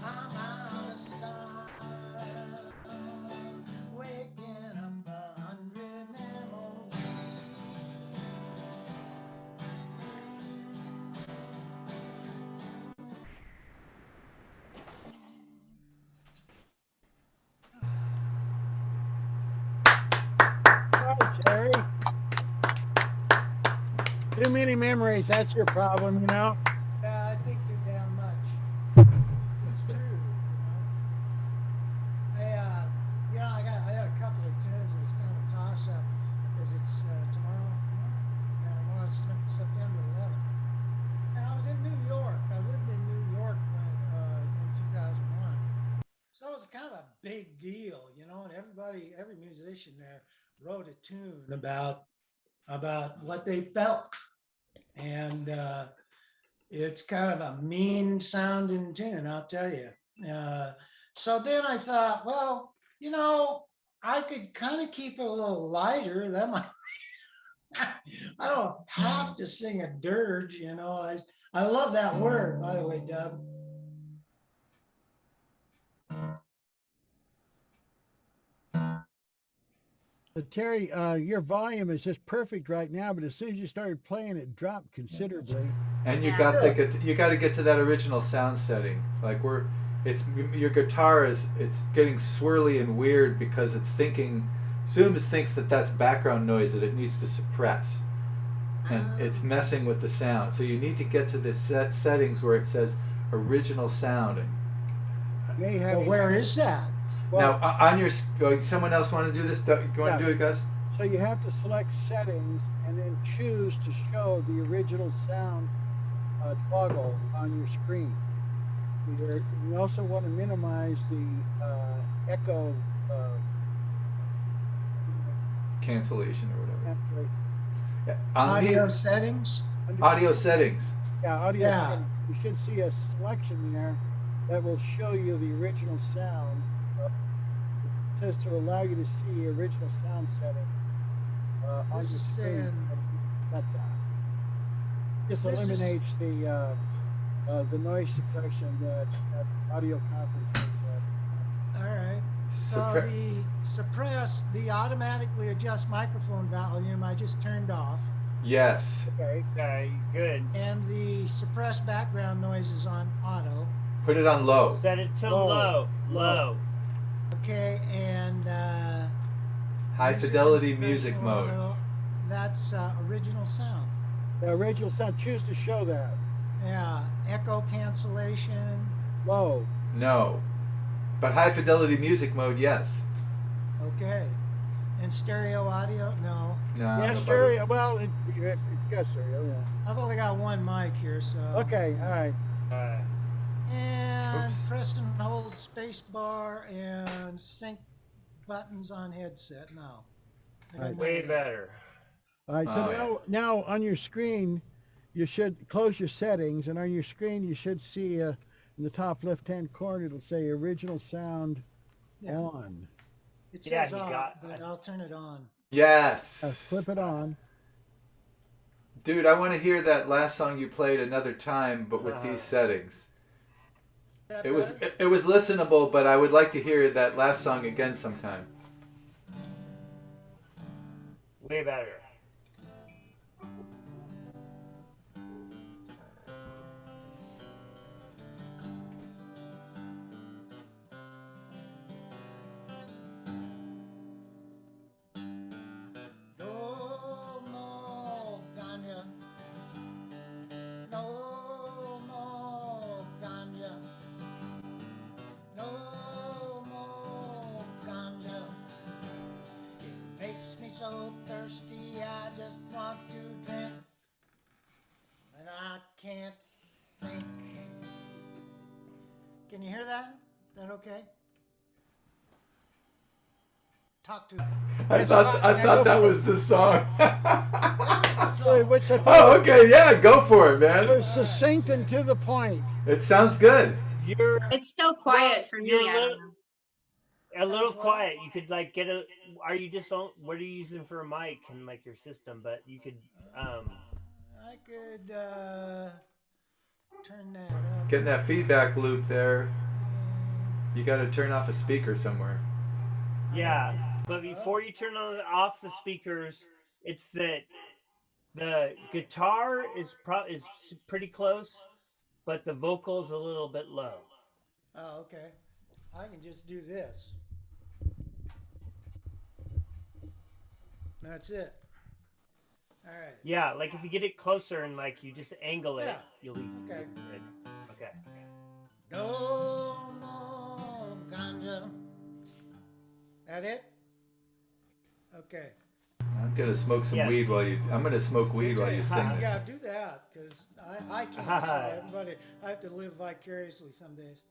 I'm out of style, waking up 100 memories. All right, Terry. Too many memories. That's your problem, you know. Yeah, I think too damn much. It's true, you know. I got a couple of tunes and it's kind of a toss up because it's tomorrow. Yeah, tomorrow's September 11th. And I was in New York. I lived in New York when, in 2001. So it was kind of a big deal, you know, and every musician there wrote a tune about what they felt. And it's kind of a mean sounding tune, I'll tell you. So then I thought, well, you know, I could kind of keep it a little lighter. That might, I don't have to sing a dirge, you know. I love that word, by the way, Doug. Terry, your volume is just perfect right now, but as soon as you started playing, it dropped considerably. And you got you got to get to that original sound setting. Like your guitar it's getting swirly and weird because it's thinking, Zoom thinks that that's background noise that it needs to suppress, and it's messing with the sound. So you need to get to the settings where it says original sound. Well, where is that? Well, now on your someone else want to do this? You want to do it, Gus? So you have to select settings and then choose to show the original sound toggle on your screen. You also want to minimize the echo cancellation or whatever. Yeah. Audio settings? Audio settings. Yeah, audio settings. You should see a selection there that will show you the original sound. It says to allow you to see the original sound setting on This your is screen. saying Cut that. Just This is- eliminates the noise suppression that audio conferencing. All right. So the automatically adjust microphone volume I just turned off. Yes. Okay, good. And the suppress background noise is on auto. Put it on low. Set it to low. Okay, and High fidelity music mode. Auto, that's original sound. The original sound. Choose to show that. Yeah, echo cancellation. Low. No. But high fidelity music mode, yes. Okay. And stereo audio? No. No. Yeah, nobody- stereo. Well, it's got stereo. Yeah. I've only got one mic here, so. Okay. All right. And Oops. press and hold space bar and sync buttons on headset now. I don't Way know. better. All right. So Oh, now on your screen, you should close your settings, and on your screen you should see in the top left-hand corner it'll say original sound Yeah. on. It Yeah, says he off, got- but I'll turn it on. Yes. Flip it on. Dude, I want to hear that last song you played another time, but with these settings. That It was better? it was listenable, but I would like to hear that last song again sometime. Way better. No more ganja. No more ganja. No more ganja. It makes me so thirsty, I just want to drink. But I can't think. Can you hear that? Is that okay? Talk to me. I thought that was the song. Wait, what's the Oh, okay, yeah, go for it, man. We're succinct and to the point. It sounds good. You're It's still quiet for me. you're I don't know. a little Sounds well. quiet. You could like get a. Are you just on? What are you using for a mic and like your system? But you could. I could turn that up. Getting that feedback loop there. You got to turn off a speaker somewhere. Yeah, but before you turn off the speakers, it's that the guitar is pretty close, but the vocal's a little bit low. Oh, okay. I can just do this. That's it. All right. Yeah, like if you get it closer and like you just angle it, Yeah. you'll be Okay. good. Okay. No more ganja. That it? Okay. I'm gonna smoke some Yes. weed while you. I'm gonna smoke weed while you sing this. Yeah, do that because I can't. So everybody, I have to live vicariously some days.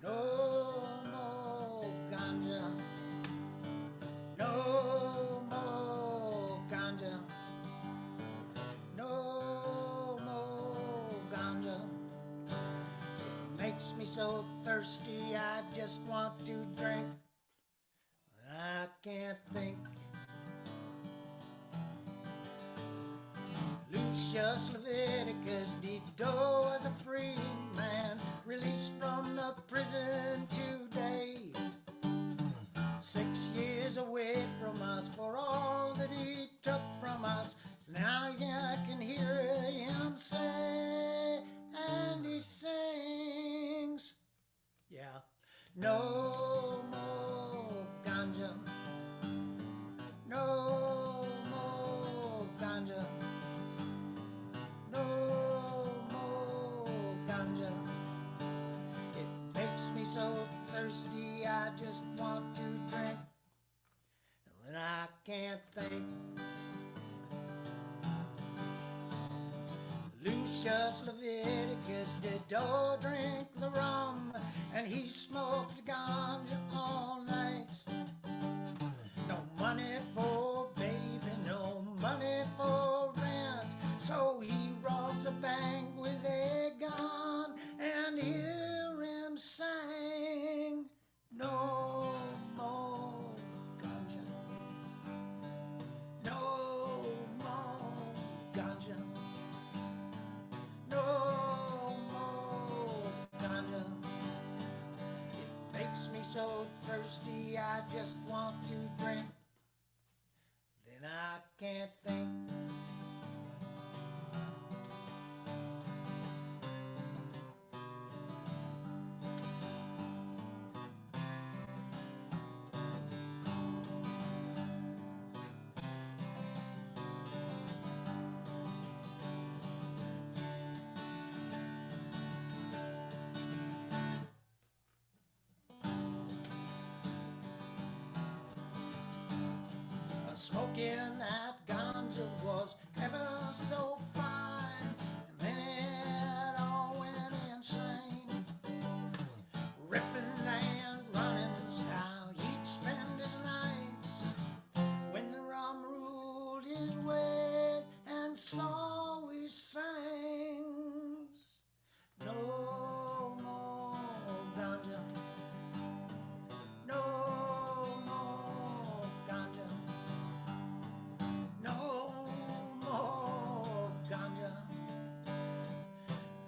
No more ganja. No more ganja. No more ganja. It makes me so thirsty, I just want to drink. I can't think. Lucius Leviticus Dido was a free man, released from the prison today. 6 years away from us for all that he took from us. Now yeah, I can hear him say, and he sings. Yeah, no more ganja. No more ganja. No more ganja. It makes me so thirsty, I just want to drink. And when I can't think. Lucius Leviticus did all drink the rum, and he smoked ganja all night. No money for baby, no money for rent, so he robs a bank with a gun, and hear him sing, no more ganja. No more ganja. No more ganja. It makes me so thirsty, I just want to drink. Then I can't think. smoking that ganja was ever so fine. And then it all went insane. Ripping and running's how he'd spend his nights when the rum ruled his ways, and so he sings. No more ganja. No more ganja. No more ganja.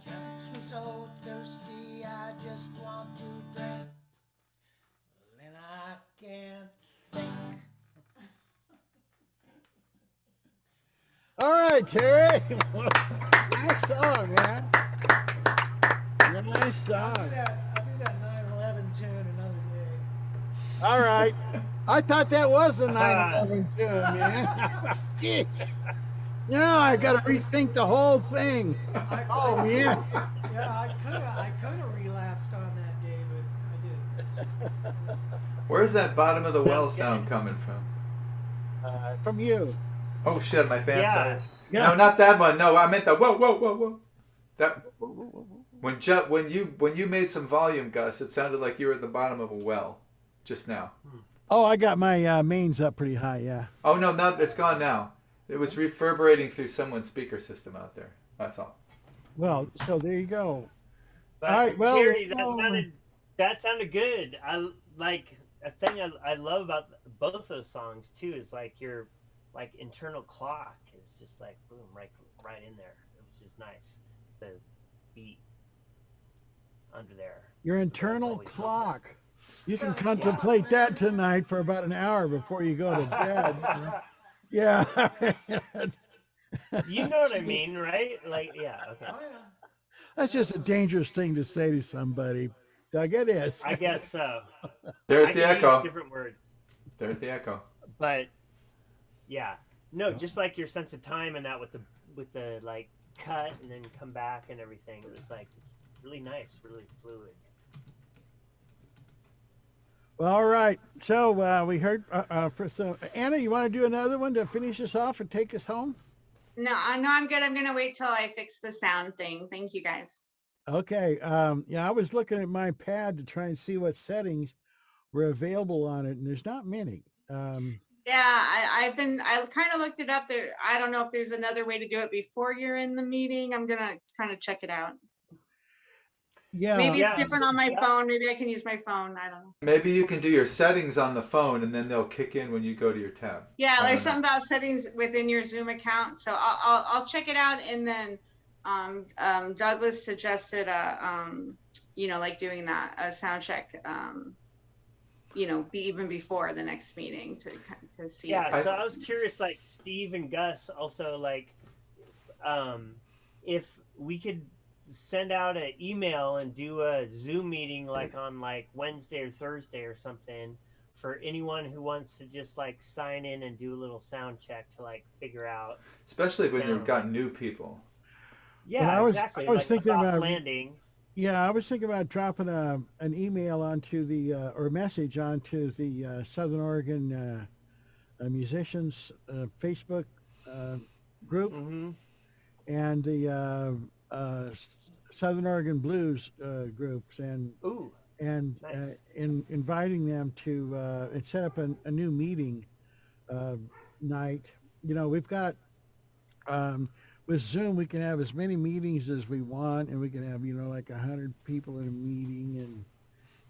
Tempts me so thirsty, I just want to drink. Then I can't think. All right, Terry. Nice song, man. Nice I'll song. do that 9/11 tune another day. All right. I thought that was the 9/11 tune, man. Now I got to rethink the whole thing. Oh, man. Yeah, I could have relapsed on that day, but I didn't. Where's that bottom of the well sound coming from? From you. Oh shit, my fan's Yeah. Yeah. No, not that one. No, I meant the whoa, whoa, whoa, whoa. That when you made some volume, Gus, it sounded like you were at the bottom of a well just now. Oh, I got my mains up pretty high, yeah. Oh no, it's gone now. It was reverberating through someone's speaker system out there. That's all. Well, so there you go. But All right, well, Terry, that sounded good. I like a thing I love about both those songs too is like your like internal clock is just like boom right in there. It was just nice. The beat under there. Your internal clock. You can contemplate that tonight for about an hour before you go to bed. Yeah. You know what I mean, right? Like, yeah, okay. Oh, yeah. That's just a dangerous thing to say to somebody. Doug, it is. I guess so. There's I the can echo. use different words. There's the echo. But yeah, no, just like your sense of time and that with the like cut and then come back and everything. It was like really nice, really fluid. Well, all right. So we heard for some. Anna, you want to do another one to finish us off and take us home? No, I'm good. I'm gonna wait till I fix the sound thing. Thank you guys. Okay. Yeah, I was looking at my pad to try and see what settings were available on it, and there's not many. Yeah, I kind of looked it up there. I don't know if there's another way to do it before you're in the meeting. I'm gonna kind of check it out. Yeah. Maybe Yeah, it's different on my phone. Maybe I can use my phone. I don't know. Maybe you can do your settings on the phone, and then they'll kick in when you go to your tab. Yeah, I there's don't know. something about settings within your Zoom account. So I'll check it out. And then Douglas suggested like doing that a sound check even before the next meeting to see. Yeah, so I was curious, like Steve and Gus also like if we could send out an email and do a Zoom meeting like on like Wednesday or Thursday or something for anyone who wants to just like sign in and do a little sound check to like figure out. Especially when you've sound. got new people. Yeah, exactly. I was like thinking soft about landing. Yeah, I was thinking about dropping an email onto the or a message onto the Southern Oregon musicians Facebook group Mm-hmm. and the Southern Oregon Blues groups and Ooh, nice. inviting them to and set up a new meeting night. We've got with Zoom, we can have as many meetings as we want, and we can have, like 100 people in a meeting,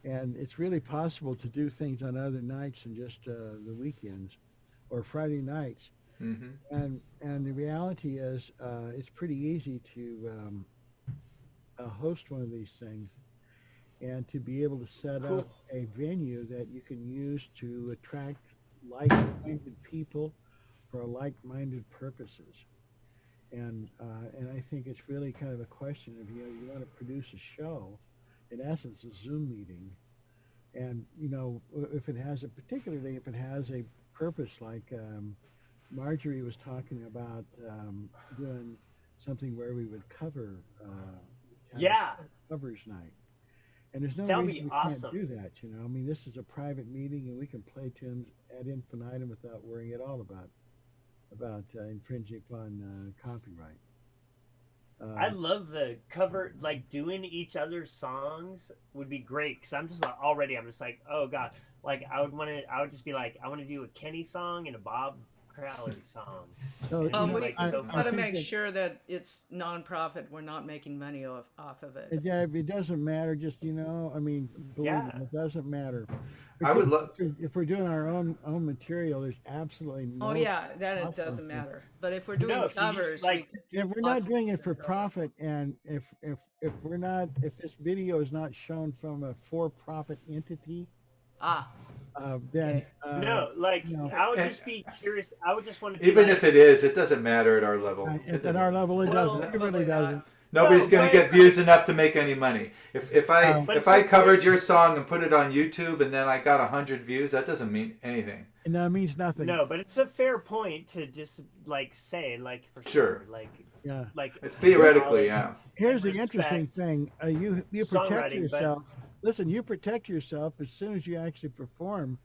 and it's really possible to do things on other nights than just the weekends or Friday nights. Mm-hmm. And the reality is, it's pretty easy to host one of these things, and to be able to set up a venue that you can use to attract like-minded people for like-minded purposes. And I think it's really kind of a question of, you want to produce a show, in essence, a Zoom meeting. And, if it has a purpose, like Marjorie was talking about doing something where we would cover, Yeah. covers night. And there's no That would reason be we awesome. can't do that, you know. I mean, this is a private meeting, and we can play tunes ad infinitum without worrying at all about infringing upon copyright. I love the cover, like doing each other's songs would be great because I'm just like already. I'm just like, oh god, like I would just be like, I want to do a Kenny song and a Bob Crowley song. So, And, you know, We like, I, so I gotta think make that, sure that it's non-profit. We're not making money off of it. yeah, it doesn't matter. Just, you know, I mean, believe Yeah. me, it doesn't matter. I would Because love. if we're doing our own material, there's absolutely no. Oh yeah, then it cost doesn't on it. matter. But if we're doing no, if you just, covers, like, If we're not doing it for profit, and if we're not, if this video is not shown from a for-profit entity, then Okay. no, like you know, I would just be curious. I would just want to be Even like, if it is, it doesn't matter at our level. It at doesn't. our level, it Well, doesn't. It really doesn't. Nobody's No, going to but- get views enough to make any money. If I But if I covered your song and put it on YouTube and then I got 100 views, that doesn't mean anything. And that means nothing. no, but it's a fair point to just like say, like for Sure. like Yeah. like Theoretically, yeah. Here's the respect interesting thing. You protect songwriting, but- yourself. Listen, you protect yourself as soon as you actually perform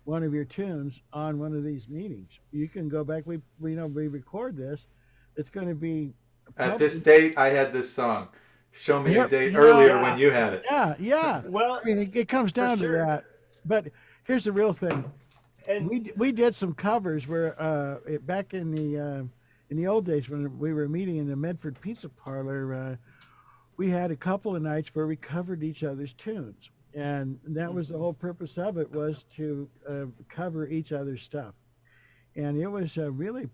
one of your tunes on one of these meetings. You can go back. We record this. It's going to be At this date, I had this song. Show me a Yep. date Yeah. earlier when you had it. Yeah. Well, I mean, it comes down to sure. that. But here's the real thing. and We did some covers where back in the old days when we were meeting in the Medford Pizza Parlor, we had a couple of nights where we covered each other's tunes, and that was the whole purpose of it, was to cover each other's stuff, and it was really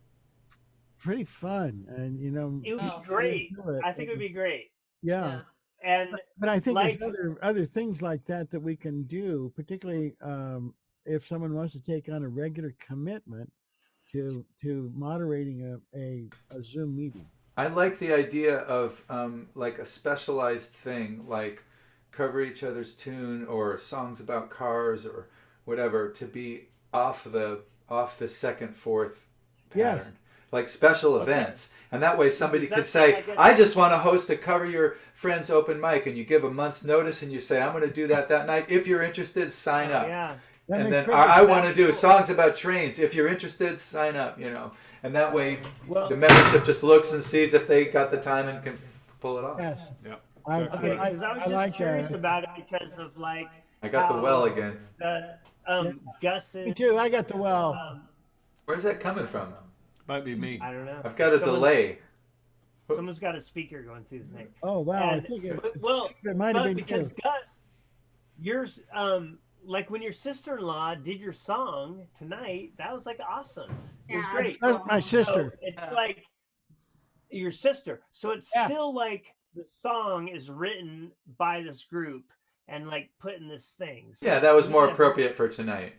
pretty fun, and you know, it would Oh. be great. do it. I think it would be great. yeah. And But I think like, there's other things like that we can do, particularly if someone wants to take on a regular commitment to moderating a Zoom meeting. I like the idea of like a specialized thing, like cover each other's tune or songs about cars or whatever, to be off the second, fourth Yes. pattern. Like special events. And that way somebody Because could that's say, like I just want to host a Cover Your Friend's open mic, and you give a month's notice and you say, I'm going to do that night. If you're interested, sign up. yeah, That And makes then perfect I want to That's do cool. songs about trains. If you're interested, sign up, you know. And that way Well- the membership just looks and sees if they got the time and can pull it off. Yes. Yeah. I, exactly. okay. I, Because I was I just like curious that. about it because of like I got the how well again. the Yeah. Gus's. Me too. I got the well. Where's that coming from? Might be me. I don't know. I've got a delay. Someone's got a speaker going through the thing. Oh wow! I And- think well, it might have but been because too. Gus, yours, like when your sister-in-law did your song tonight, that was like awesome. It was Yeah, great. That's my sister. So it's like your sister. So it's Yeah. still like the song is written by this group and like put in this thing. So Yeah, that was to me, more that's- appropriate for tonight.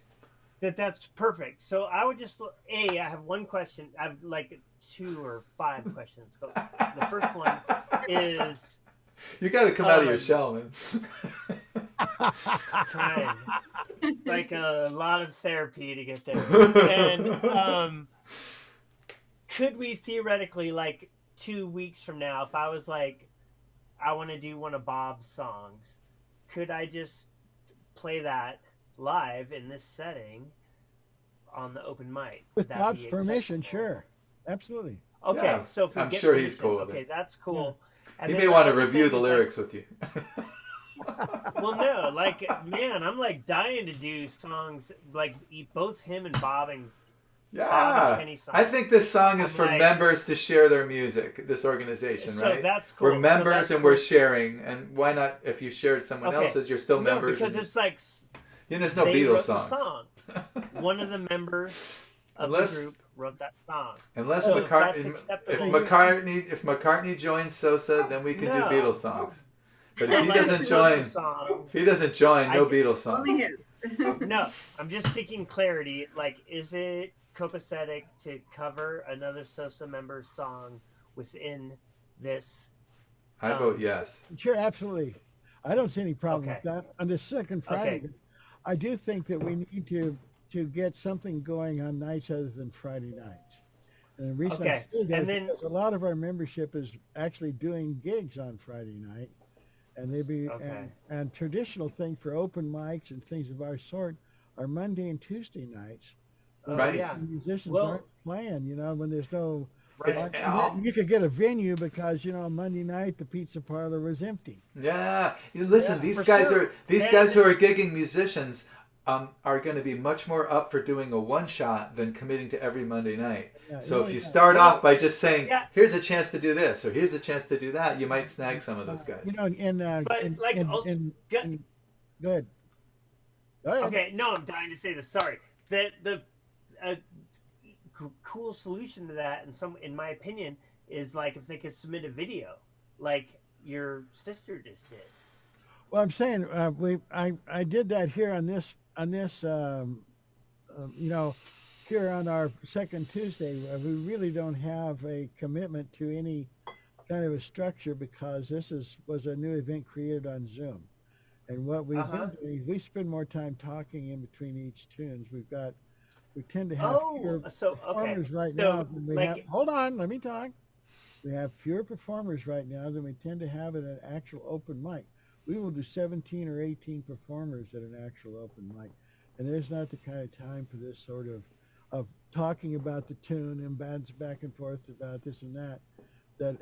That's perfect. So I would just I have one question. I have like 2 or 5 questions, but the first one is You got to come out of your shell, man. trying like a lot of therapy to get there. And could we theoretically, like 2 weeks from now, if I was like, I want to do one of Bob's songs, could I just play that live in this setting on the open mic? With Would that Bob's be permission, acceptable? sure, absolutely. Okay, Yeah, so if we I'm get sure he's permission, cool with okay, it. that's cool. And He then may want to the other review thing the is, like, lyrics with you. well, no, like, man, I'm like dying to do songs like both him and Bob and Yeah, Kenny songs. I think this song is I'm for like- members to share their music. This organization, So right? that's cool. We're So members that's and we're cool. sharing. And why not? If you shared someone Okay. else's, you're still No, members. because and- it's like you know, there's no they Beatles wrote the songs. song. One of the members of Unless- the group wrote that song. Unless So if that's if acceptable- McCartney joins Sosa, then we can No. do Beatles songs. But So if he like doesn't a join, Sosa song, if he doesn't join, no I- Beatles songs. Only him. no, I'm just seeking clarity. Like, is it copacetic to cover another Sosa member's song within this? I vote yes. Sure, absolutely. I don't see any problem Okay. with that. On the second Friday, Okay. I do think that we need to get something going on nights other than Friday nights. And the reason Okay, I say that and is then- because a lot of our membership is actually doing gigs on Friday night, and they be Okay. and traditional thing for open mics and things of our sort are Monday and Tuesday nights when Oh Right. yeah. musicians Well, aren't playing. You know, when there's no It's right. you could get a venue because Monday night the pizza parlor was empty. Yeah. Listen, Yeah, these for guys sure. are these And guys who are gigging musicians are going to be much more up for doing a one shot than committing to every Monday night. Yeah, So oh, if you yeah. start well, off by just saying, yeah. "Here's a chance to do this" or "Here's a chance to do that," you might snag some of those guys. But like also, in good. Go ahead. okay, no, I'm dying to say this. Sorry. The uh, cool solution to that, in my opinion, is like if they could submit a video, like your sister just did. Well, I'm saying I did that here on this here on our second Tuesday. We really don't have a commitment to any kind of a structure because was a new event created on Zoom. And what we've Uh-huh. been doing is we spend more time talking in between each tunes. We tend to have fewer Oh, so okay. performers right now So than we have. like Hold on, let me talk. We have fewer performers right now than we tend to have at an actual open mic. We will do 17 or 18 performers at an actual open mic. And there's not the kind of time for this sort of talking about the tune and bands back and forth about this and that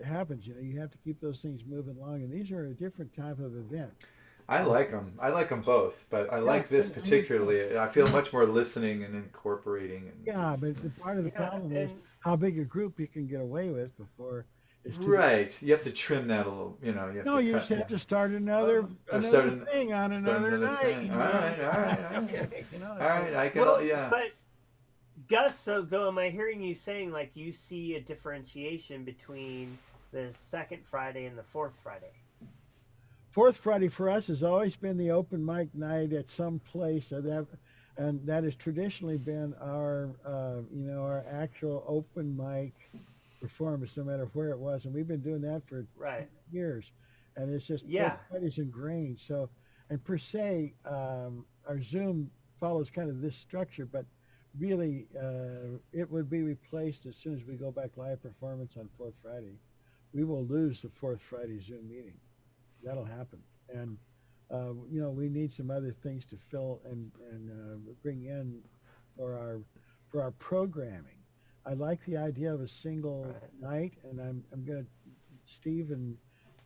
happens. You have to keep those things moving along. And these are a different type of event. I like them. I like them both, but I like this particularly. I feel much more listening and incorporating. And yeah, but the part of the problem is how big a group you can get away with before it's too right. You have to trim that a little. You know. You just have to start another thing on another night. All right. All right. I get all. Yeah. But Gus, so though, am I hearing you saying like you see a differentiation between the second Friday and the fourth Friday? Fourth Friday for us has always been the open mic night at some place, and that has traditionally been our actual open mic performance, no matter where it was, and we've been doing that for years, and it's just Fourth Friday's ingrained. So, and per se, our Zoom follows kind of this structure, but really, it would be replaced as soon as we go back live performance on Fourth Friday. We will lose the Fourth Friday Zoom meeting. That'll happen, and we need some other things to fill and bring in for our programming. I like the idea of a single night, and I'm gonna Steve and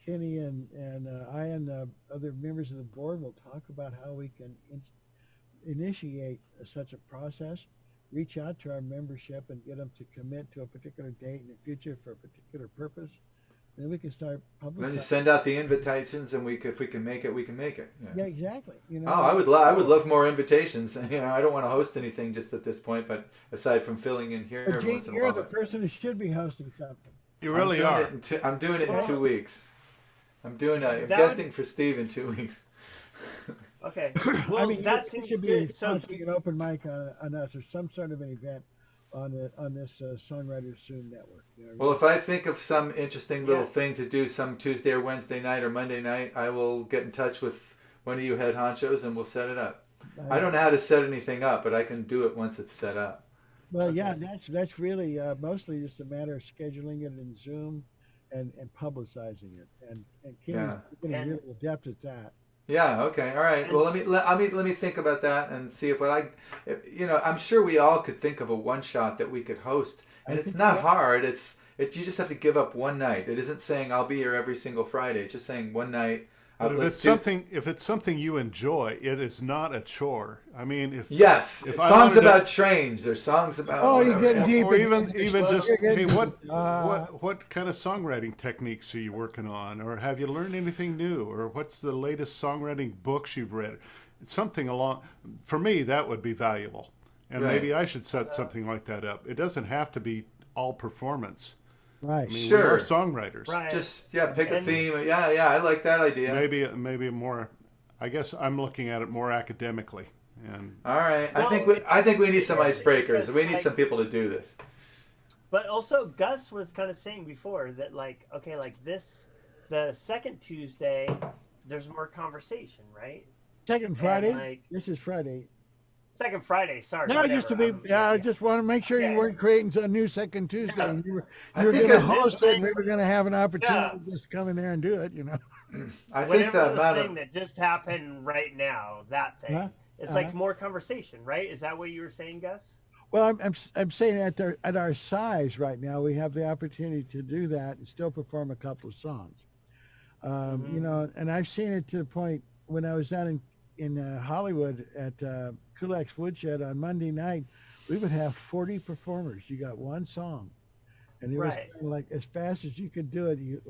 Kenny and I and the other members of the board will talk about how we can initiate such a process. Reach out to our membership and get them to commit to a particular date in the future for a particular purpose. Then we can start publishing. Then you send out the invitations, and if we can make it, we can make it. Yeah, exactly. I would love more invitations. I don't want to host anything just at this point, but aside from filling in here but every once in a while. You're the person who should be hosting something. You really are. I'm doing it in 2 weeks. I'm guesting for Steve in 2 weeks. Okay. Well, that seems should be good. So an open mic on us or some sort of an event on this Songwriters Zoom network. Well, if I think of some interesting little thing to do some Tuesday or Wednesday night or Monday night, I will get in touch with one of you head honchos and we'll set it up. I don't know how to set anything up, but I can do it once it's set up. Well, yeah, that's really mostly just a matter of scheduling it in Zoom and publicizing it, and Kenny's getting really adept at that. Yeah. Okay. All right. Well, let me think about that and see if I'm sure we all could think of a one shot that we could host, and it's not hard. You just have to give up one night. It isn't saying I'll be here every single Friday. It's just saying one night. But if it's something you enjoy, it is not a chore. I mean, if songs about trains, there's songs about you get deep, or even just hey, what kind of songwriting techniques are you working on, or have you learned anything new, or what's the latest songwriting books you've read? Something for me that would be valuable, and maybe I should set something like that up. It doesn't have to be all performance. Right. I mean, we are songwriters. Right. Just pick a theme. Yeah, I like that idea. Maybe more. I guess I'm looking at it more academically. And all right, I think we need some icebreakers. We need some people to do this. But also, Gus was kind of saying before that the second Tuesday, there's more conversation, right? Second Friday. This is Friday. Second Friday. Sorry. No, just to whatever. be, I just want to make sure you Yeah. weren't creating a new second Tuesday. Yeah. You were I going think to that this host it, and thing- we were going to have an opportunity Yeah. to just come in there and do it. I think Whatever the the amount thing of that just happened right now, that thing. Huh? It's like more conversation, right? Is that what you were saying, Gus? Well, I'm saying at our size right now, we have the opportunity to do that and still perform a couple of songs. And I've seen it to the point when I was down in Hollywood at Kulak's Woodshed on Monday night, we would have 40 performers. You got one song, and it was Right. kind of like as fast as you could do it. You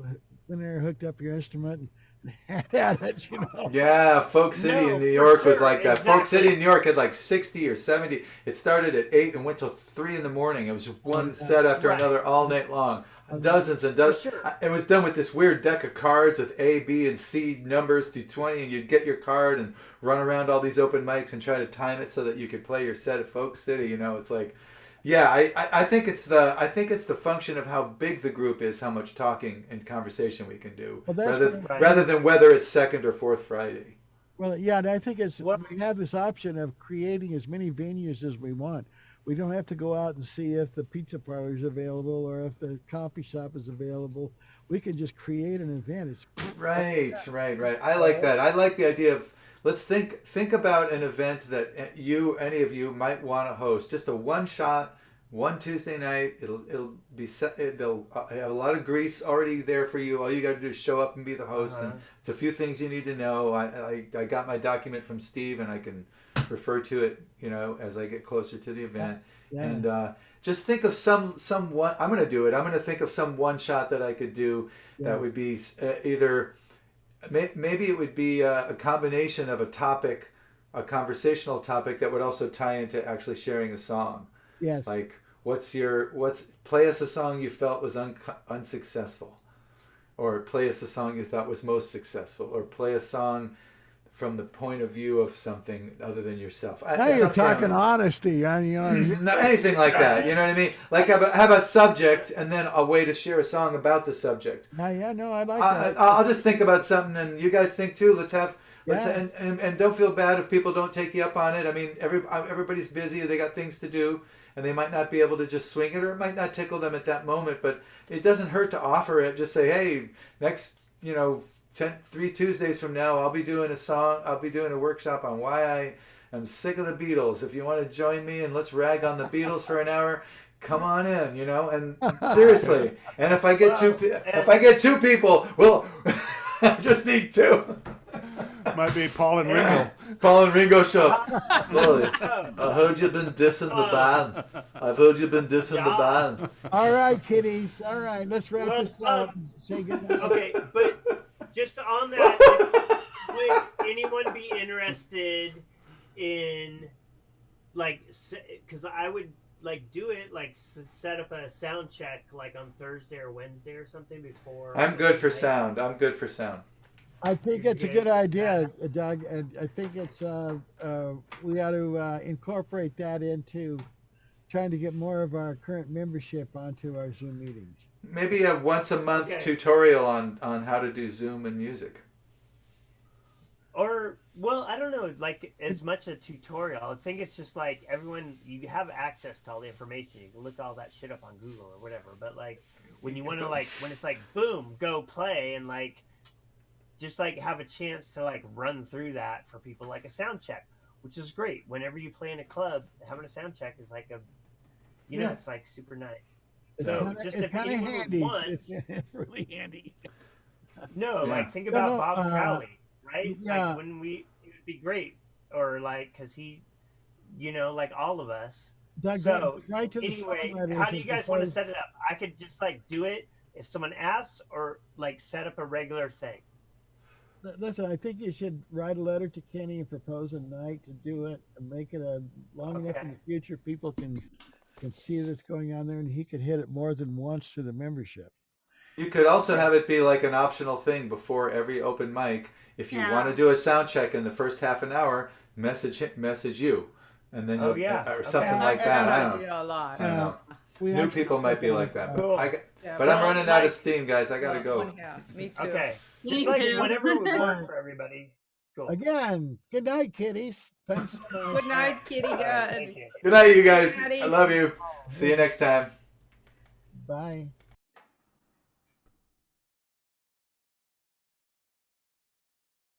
went there, hooked up your instrument, and had at it. Yeah, Folk City No, in New for York was sure, like that. exactly. Folk City in New York had like 60 or 70. It started at 8 and went till 3 in the morning. It was one set after Right. another all night long. Dozens and dozens. For sure. It was done with this weird deck of cards with A, B, and C numbers to 20, and you'd get your card and run around all these open mics and try to time it so that you could play your set at Folk City. It's like, yeah, I think it's the function of how big the group is, how much talking and conversation we can do, Well, that's rather than whether it's second or fourth Friday. Well, yeah, and I think it's Well- we have this option of creating as many venues as we want. We don't have to go out and see if the pizza parlor is available or if the coffee shop is available. We can just create an event. It's Right. I like that. I like the idea of let's think about an event that any of you might want to host. Just a one shot, one Tuesday night. It'll be set. They'll have a lot of grease already there for you. All you got to do is show up and be the host. And it's a few things you need to know. I got my document from Steve, and I can refer to it, as I get closer to the event. Yeah. And just think of some one. I'm going to do it. I'm going to think of some one shot that I could do that would be either. Maybe it would be a combination of a topic, a conversational topic that would also tie into actually sharing a song. yes. Like, play us a song you felt was unsuccessful, or play us a song you thought was most successful, or play a song from the point of view of something other than yourself. Now you're talking honesty. No, anything like that. You know what I mean? Like have a subject and then a way to share a song about the subject. Yeah, no, I like that. I'll just think about something, and you guys think too. Let's Yeah. and don't feel bad if people don't take you up on it. I mean, everybody's busy. They got things to do, and they might not be able to just swing it, or it might not tickle them at that moment. But it doesn't hurt to offer it. Just say, hey, next, 3 Tuesdays from now, I'll be doing a song. I'll be doing a workshop on why I am sick of the Beatles. If you want to join me and let's rag on the Beatles for an hour, come on in. And seriously. And if I get two people, well, I just need 2. Might be Paul and Ringo. Paul and Ringo show. Chloe, I heard you've been dissing the band. I've heard you've been dissing the band. All right, kiddies. All right, let's wrap this up. Say goodnight. Okay, but just on that, would anyone be interested in, because I would do it, set up a sound check on Thursday or Wednesday or something before. I'm good for sound. I think it's a good idea, Doug, and I think it's we ought to incorporate that into trying to get more of our current membership onto our Zoom meetings. Maybe a once a month tutorial on how to do Zoom and music. Or, well, I don't know, as much a tutorial. I think it's just everyone, you have access to all the information. You can look all that shit up on Google or whatever. But when you want to when it's boom, go play, and just have a chance to run through that for people, a sound check, which is great. Whenever you play in a club, having a sound check is it's super nice. It's So kinda, just it's if kind of anyone would handy. want- It's really handy. No, Yeah. think about No, Bob Crowley, right? yeah. It would be great, or because he, all of us. Doug, So right to the anyway, songwriters how do you and guys want to propose- set it up? I could just do it if someone asks, or set up a regular thing. Listen, I think you should write a letter to Kenny and propose a night to do it, and make it long enough in the future people can see that's going on there, and he could hit it more than once through the membership. You could also have it be an optional thing before every open mic. If you want to do a sound check in the first half an hour, message you, and then or something like that. I don't know. A lot. I don't know. We New actually- people might be like that. Cool. But I'm running out of steam, guys. I gotta go. Yeah, me too. Okay, Me just too. whatever would work for everybody. Cool. Again, good night, kiddies. Thanks so much. Good night, kitty All right, god. thank you. Good night, you guys. Daddy. I love you. See you next time. Bye.